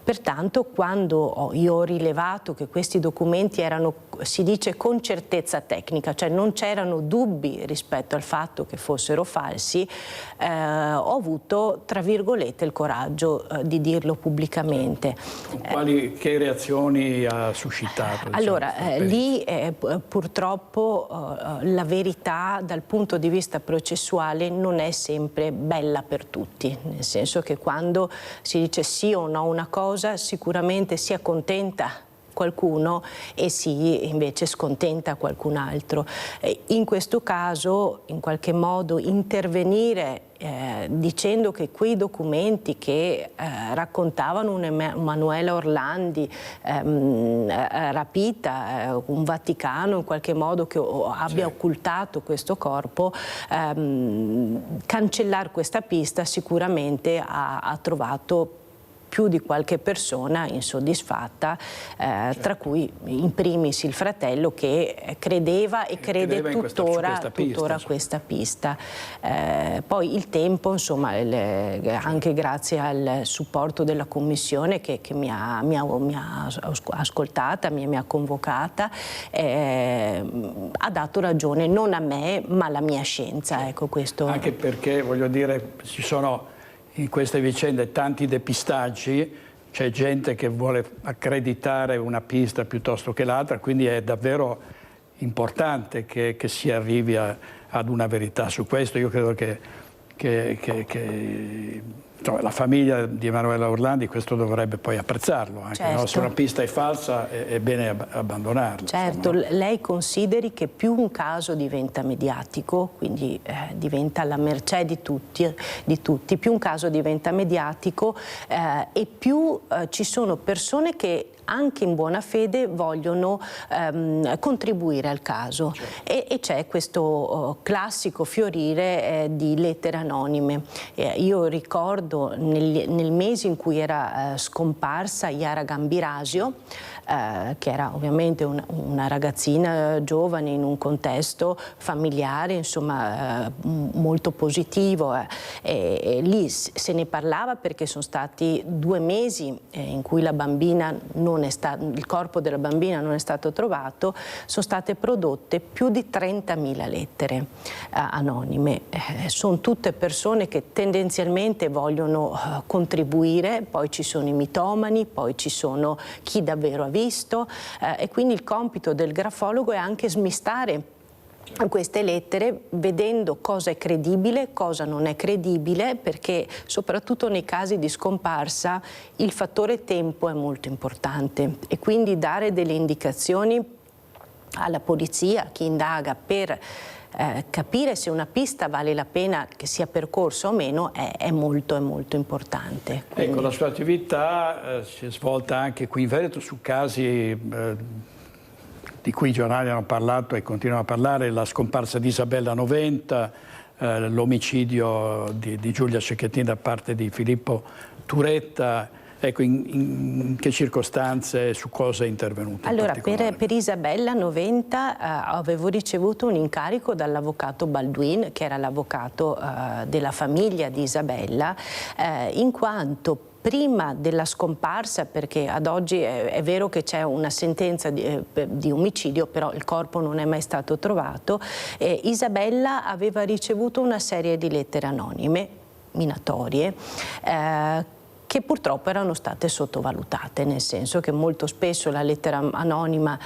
Pertanto quando io ho rilevato che questi documenti erano, si dice, con certezza tecnica, cioè non c'erano dubbi rispetto al fatto che fossero falsi, ho avuto, tra virgolette, il coraggio di dirlo pubblicamente. Che reazioni ha suscitato? Allora, lì purtroppo la verità dal punto di vista processuale non è sempre bella per tutti, nel senso che quando si dice sì o no una cosa, sicuramente si accontenta qualcuno e si invece scontenta qualcun altro. In questo caso, in qualche modo, intervenire dicendo che quei documenti che raccontavano un'Emanuela Orlandi rapita, un Vaticano in qualche modo che abbia occultato questo corpo, cancellare questa pista sicuramente ha trovato più di qualche persona insoddisfatta, tra cui in primis il fratello che credeva e crede tuttora a questa pista. Poi il tempo, insomma, anche grazie al supporto della commissione che mi ha ascoltata, mi ha convocata, ha dato ragione non a me ma alla mia scienza. Ecco, questo. Anche perché, voglio dire, ci sono in queste vicende tanti depistaggi, c'è gente che vuole accreditare una pista piuttosto che l'altra, quindi è davvero importante che si arrivi ad una verità su questo. Io credo che la famiglia di Emanuela Orlandi questo dovrebbe poi apprezzarlo, anche, certo. No? Se una pista è falsa è bene abbandonarla. Certo, insomma. Lei consideri che più un caso diventa mediatico, quindi diventa alla mercé di tutti, più un caso diventa mediatico e più ci sono persone che anche in buona fede vogliono contribuire al caso, certo. E c'è questo classico fiorire di lettere anonime. Io ricordo nel mese in cui era scomparsa Yara Gambirasio, che era ovviamente una ragazzina giovane in un contesto familiare, insomma, molto positivo, e lì se ne parlava perché sono stati 2 mesi in cui la bambina il corpo della bambina non è stato trovato, sono state prodotte più di 30.000 lettere anonime. Sono tutte persone che tendenzialmente vogliono contribuire, poi ci sono i mitomani, poi ci sono chi davvero ha visto, e quindi il compito del grafologo è anche smistare queste lettere, vedendo cosa è credibile, cosa non è credibile, perché soprattutto nei casi di scomparsa il fattore tempo è molto importante e quindi dare delle indicazioni alla polizia, a chi indaga, per capire se una pista vale la pena che sia percorsa o meno è molto importante. Quindi... Ecco, la sua attività si è svolta anche qui in Veneto su casi di cui i giornali hanno parlato e continuano a parlare, la scomparsa di Isabella Noventa, l'omicidio di Giulia Cecchettin da parte di Filippo Turetta. Ecco, in che circostanze e su cosa è intervenuto? Allora, per Isabella Noventa avevo ricevuto un incarico dall'avvocato Balduin, che era l'avvocato della famiglia di Isabella, in quanto prima della scomparsa, perché ad oggi è vero che c'è una sentenza di omicidio, però il corpo non è mai stato trovato, Isabella aveva ricevuto una serie di lettere anonime, minatorie, che purtroppo erano state sottovalutate, nel senso che molto spesso la lettera anonima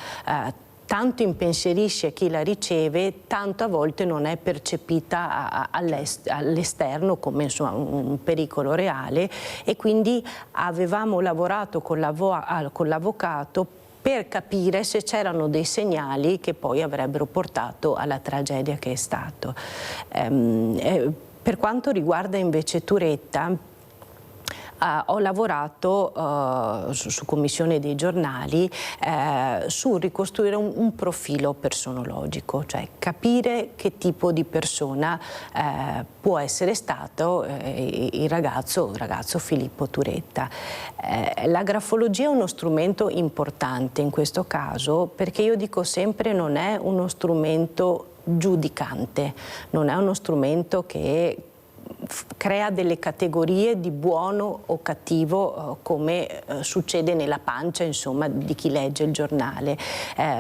tanto impensierisce chi la riceve, tanto a volte non è percepita all'esterno come insomma, un pericolo reale, e quindi avevamo lavorato con l'avvocato per capire se c'erano dei segnali che poi avrebbero portato alla tragedia che è stato. Per quanto riguarda invece Turetta, ho lavorato su commissione dei giornali su ricostruire un profilo personologico, cioè capire che tipo di persona può essere stato il ragazzo Filippo Turetta. La grafologia è uno strumento importante in questo caso, perché io dico sempre non è uno strumento giudicante, non è uno strumento che crea delle categorie di buono o cattivo come succede nella pancia insomma di chi legge il giornale,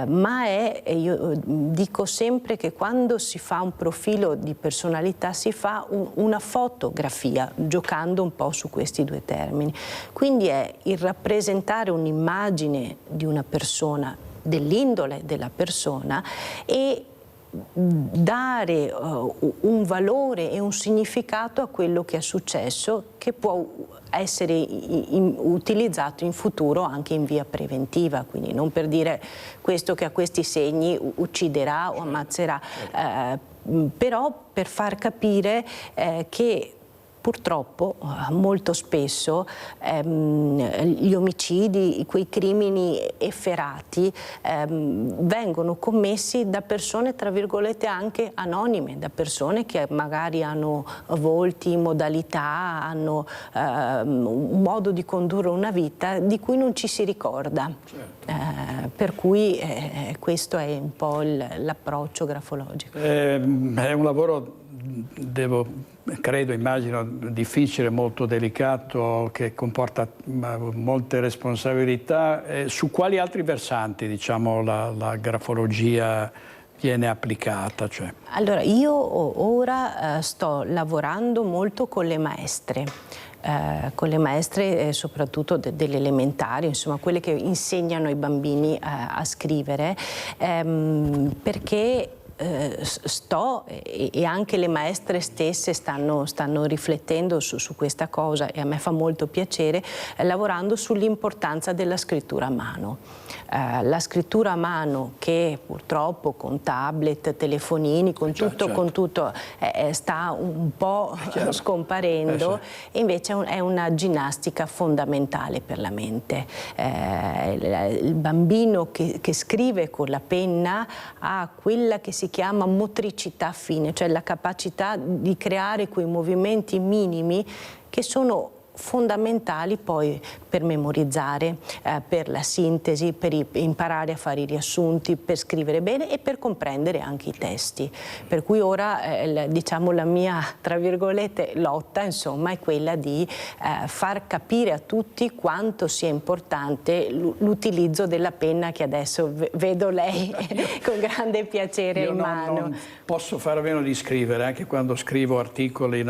ma io dico sempre che quando si fa un profilo di personalità si fa una fotografia giocando un po' su questi due termini, quindi è il rappresentare un'immagine di una persona, dell'indole della persona, e dare un valore e un significato a quello che è successo, che può essere utilizzato in futuro anche in via preventiva, quindi non per dire questo che ha questi segni ucciderà o ammazzerà, però per far capire che purtroppo molto spesso gli omicidi, quei crimini efferati vengono commessi da persone tra virgolette anche anonime, da persone che magari hanno volti, modalità, hanno un modo di condurre una vita di cui non ci si ricorda. Per cui questo è un po' l'approccio grafologico. È un lavoro, immagino, difficile, molto delicato, che comporta molte responsabilità. Su quali altri versanti, diciamo, la grafologia viene applicata? Cioè? Allora, io ora sto lavorando molto con le maestre. Soprattutto delle elementari, insomma quelle che insegnano ai bambini a scrivere, perché e anche le maestre stesse stanno riflettendo su questa cosa, e a me fa molto piacere, lavorando sull'importanza della scrittura a mano. La scrittura a mano, che purtroppo con tablet, telefonini, con tutto sta un po' scomparendo, e invece è una ginnastica fondamentale per la mente. Il bambino che scrive con la penna ha quella che si chiama motricità fine, cioè la capacità di creare quei movimenti minimi che sono fondamentali poi per memorizzare, per la sintesi, per imparare a fare i riassunti, per scrivere bene e per comprendere anche i testi. Per cui ora diciamo la mia, tra virgolette, lotta insomma è quella di far capire a tutti quanto sia importante l'utilizzo della penna, che adesso vedo lei con grande piacere in mano. Non posso fare a meno di scrivere, anche quando scrivo articoli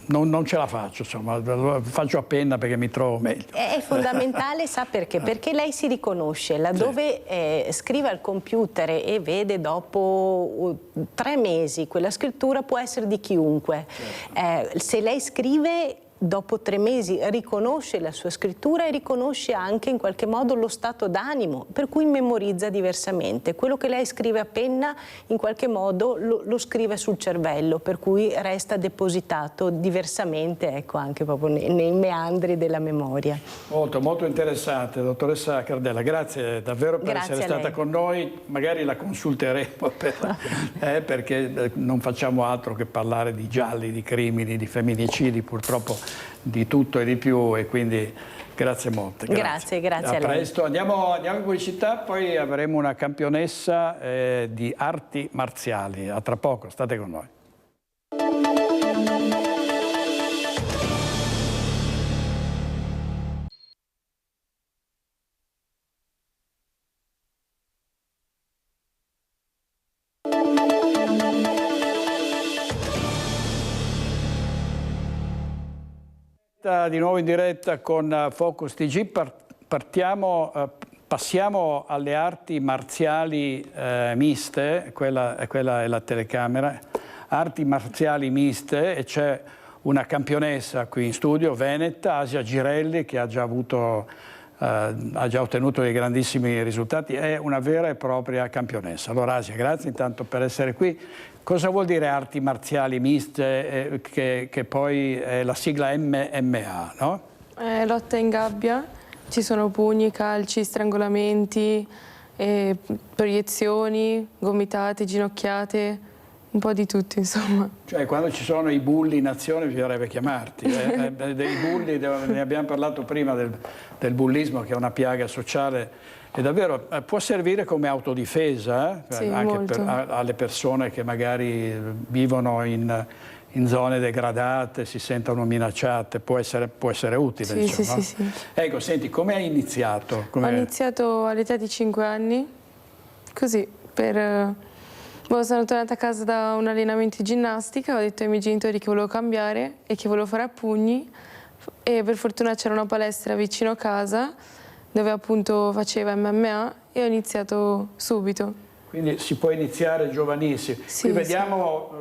non ce la faccio, insomma, lo faccio a penna perché mi trovo meglio. È fondamentale, sa perché? Perché lei si riconosce, laddove scrive al computer e vede dopo 3 mesi quella scrittura può essere di chiunque. Se lei scrive, dopo 3 mesi riconosce la sua scrittura e riconosce anche in qualche modo lo stato d'animo, per cui memorizza diversamente. Quello che lei scrive a penna in qualche modo lo scrive sul cervello, per cui resta depositato diversamente, ecco, anche proprio nei meandri della memoria. Molto interessante, dottoressa Cardella, grazie davvero per essere stata con noi, magari la consulteremo perché non facciamo altro che parlare di gialli, di crimini, di femminicidi, purtroppo di tutto e di più, e quindi grazie molte. Grazie a lei. A presto, andiamo in pubblicità, poi avremo una campionessa di arti marziali. A tra poco, state con noi. Di nuovo in diretta con Focus TG, passiamo alle arti marziali miste, quella è la telecamera, arti marziali miste, e c'è una campionessa qui in studio, veneta, Asia Girelli, che ha già ottenuto dei grandissimi risultati, è una vera e propria campionessa. Allora Asia, grazie intanto per essere qui. Cosa vuol dire arti marziali miste, che poi è la sigla MMA, no? Lotta in gabbia, ci sono pugni, calci, strangolamenti, proiezioni, gomitate, ginocchiate, un po' di tutto, insomma. Cioè quando ci sono i bulli in azione bisognerebbe chiamarti. Dei bulli, ne abbiamo parlato prima del bullismo, che è una piaga sociale. E davvero può servire come autodifesa anche alle persone che magari vivono in zone degradate, si sentono minacciate, può essere utile. Sì, diciamo, sì. Ecco, senti, come hai iniziato? Ho iniziato all'età di 5 anni, così, sono tornata a casa da un allenamento di ginnastica, ho detto ai miei genitori che volevo cambiare e che volevo fare a pugni, e per fortuna c'era una palestra vicino a casa dove appunto faceva MMA, e ho iniziato subito. Quindi si può iniziare giovanissimi. Qui vediamo,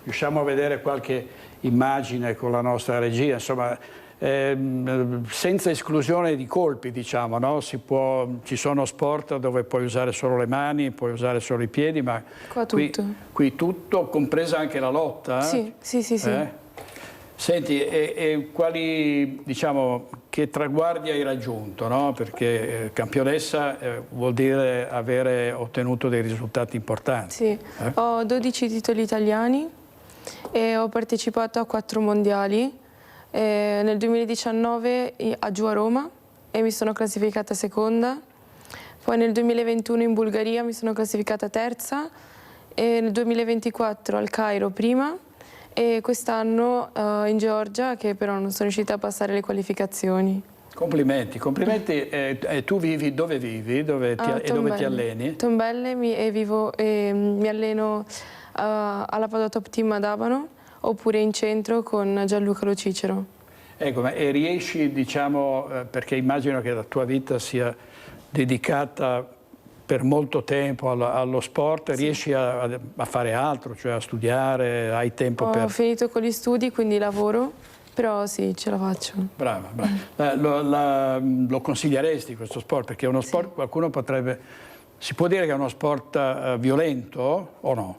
riusciamo a vedere qualche immagine con la nostra regia, insomma, senza esclusione di colpi, diciamo, no? Ci sono sport dove puoi usare solo le mani, puoi usare solo i piedi, ma qua tutto. Qui tutto, compresa anche la lotta? Sì. Senti, e quali, diciamo, che traguardi hai raggiunto, no? Perché campionessa vuol dire avere ottenuto dei risultati importanti. Sì, ho 12 titoli italiani e ho partecipato a 4 mondiali. Nel 2019 giù a Roma e mi sono classificata seconda. Poi nel 2021 in Bulgaria mi sono classificata terza, e nel 2024 al Cairo prima, e quest'anno in Georgia, che però non sono riuscita a passare le qualificazioni. Complimenti. Tu vivi dove vivi? Dove ti alleni? Tombelle, mi alleno alla Padova Top Team ad Abano, oppure in centro con Gianluca Lo Cicero. Ecco, ma e riesci, diciamo, perché immagino che la tua vita sia dedicata per molto tempo allo sport, riesci a fare altro, cioè a studiare, hai tempo per... Ho finito con gli studi, quindi lavoro, però sì, ce la faccio. Brava. Lo consiglieresti questo sport? Perché è uno sport, qualcuno potrebbe... Si può dire che è uno sport violento o no?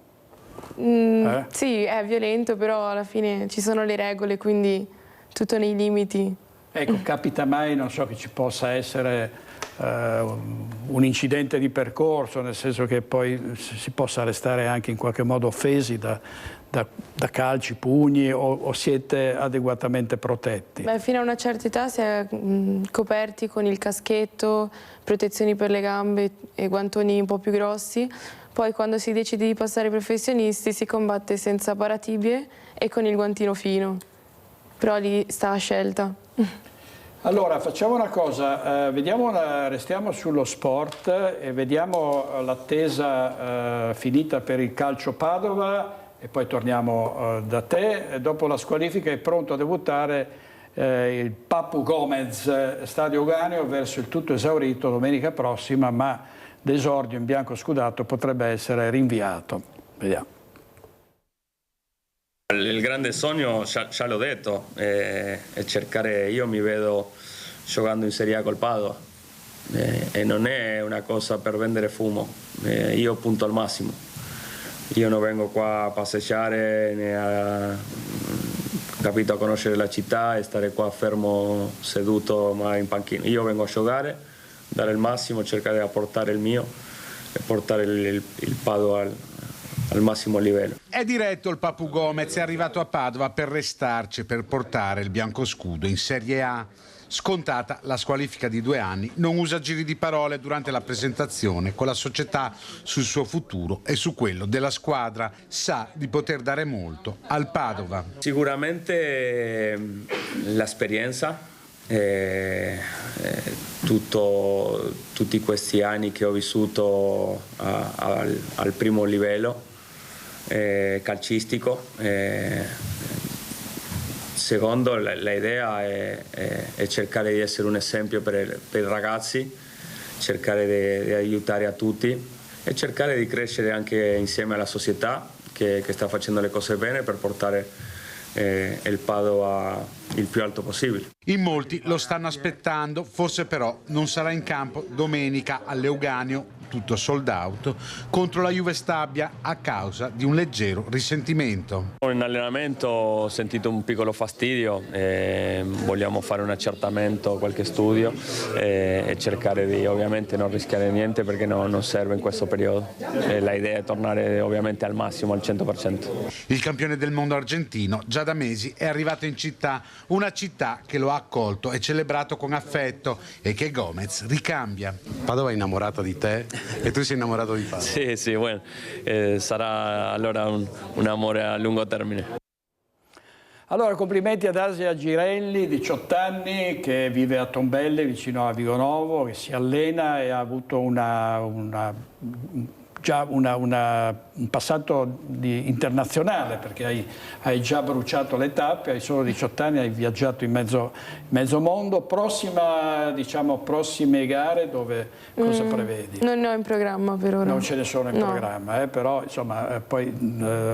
Sì, è violento, però alla fine ci sono le regole, quindi tutto nei limiti. Ecco, capita mai, non so, che ci possa essere un incidente di percorso, nel senso che poi si possa restare anche in qualche modo offesi da calci, pugni, o siete adeguatamente protetti? Beh, fino a una certa età si è coperti con il caschetto, protezioni per le gambe e guantoni un po' più grossi. Poi quando si decide di passare ai professionisti si combatte senza paratibie e con il guantino fino, però lì sta a scelta. Allora, facciamo una cosa, restiamo sullo sport e vediamo l'attesa finita per il Calcio Padova, e poi torniamo da te. Dopo la squalifica è pronto a debuttare il Papu Gomez, Stadio Euganeo, verso il tutto esaurito domenica prossima, ma l'esordio in bianco scudato potrebbe essere rinviato. Vediamo. Il grande sogno, già l'ho detto, è cercare, io mi vedo giocando in Serie A col Padova e non è una cosa per vendere fumo, io punto al massimo, io non vengo qua a passeggiare né a conoscere la città e stare qua fermo seduto ma in panchina, io vengo a giocare, dare il massimo, cercare di apportare il mio e portare il Padova al massimo livello. È diretto il Papu Gomez, è arrivato a Padova per restarci, per portare il biancoscudo in Serie A. Scontata la squalifica di 2 anni, non usa giri di parole durante la presentazione con la società sul suo futuro e su quello della squadra. Sa di poter dare molto al Padova. Sicuramente l'esperienza, tutti questi anni che ho vissuto al primo livello calcistico. Secondo, l'idea è cercare di essere un esempio per i ragazzi, cercare di aiutare a tutti e cercare di crescere anche insieme alla società che sta facendo le cose bene per portare il Padova il più alto possibile. In molti lo stanno aspettando, forse però non sarà in campo domenica all'Euganeo, tutto sold out, contro la Juve Stabia a causa di un leggero risentimento. In allenamento ho sentito un piccolo fastidio, vogliamo fare un accertamento, qualche studio e cercare di ovviamente non rischiare niente perché non serve in questo periodo. La idea è tornare ovviamente al massimo, al 100%. Il campione del mondo argentino già da mesi è arrivato in città, una città che lo ha accolto e celebrato con affetto e che Gomez ricambia. Padova è innamorata di te e tu sei innamorato di Padova. Sì, bueno, sarà allora un amore a lungo termine. Allora, complimenti ad Asia Girelli, 18 anni, che vive a Tombelle, vicino a Vigonovo, che si allena e ha avuto un passato internazionale, perché hai già bruciato le tappe, hai solo 18 anni, hai viaggiato in mezzo mondo. Prossime gare, cosa prevedi? Non ne ho in programma per ora. Non ce ne sono in programma, però insomma poi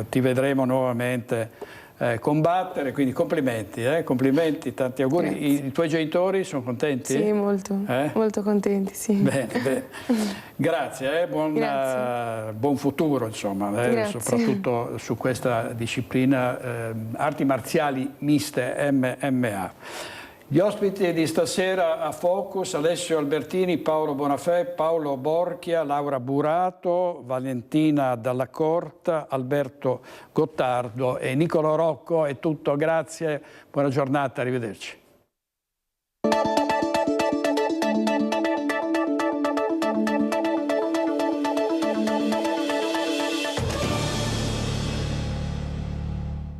ti vedremo nuovamente combattere, quindi complimenti, tanti auguri. I tuoi genitori sono contenti? Sì, molto contenti, sì. Bene. Grazie, buon futuro, insomma, soprattutto su questa disciplina arti marziali miste, MMA. Gli ospiti di stasera a Focus: Alessio Albertini, Paolo Bonafè, Paolo Borchia, Laura Burato, Valentina Dalla Corta, Alberto Gottardo e Niccolò Rocco. È tutto, grazie, buona giornata, arrivederci.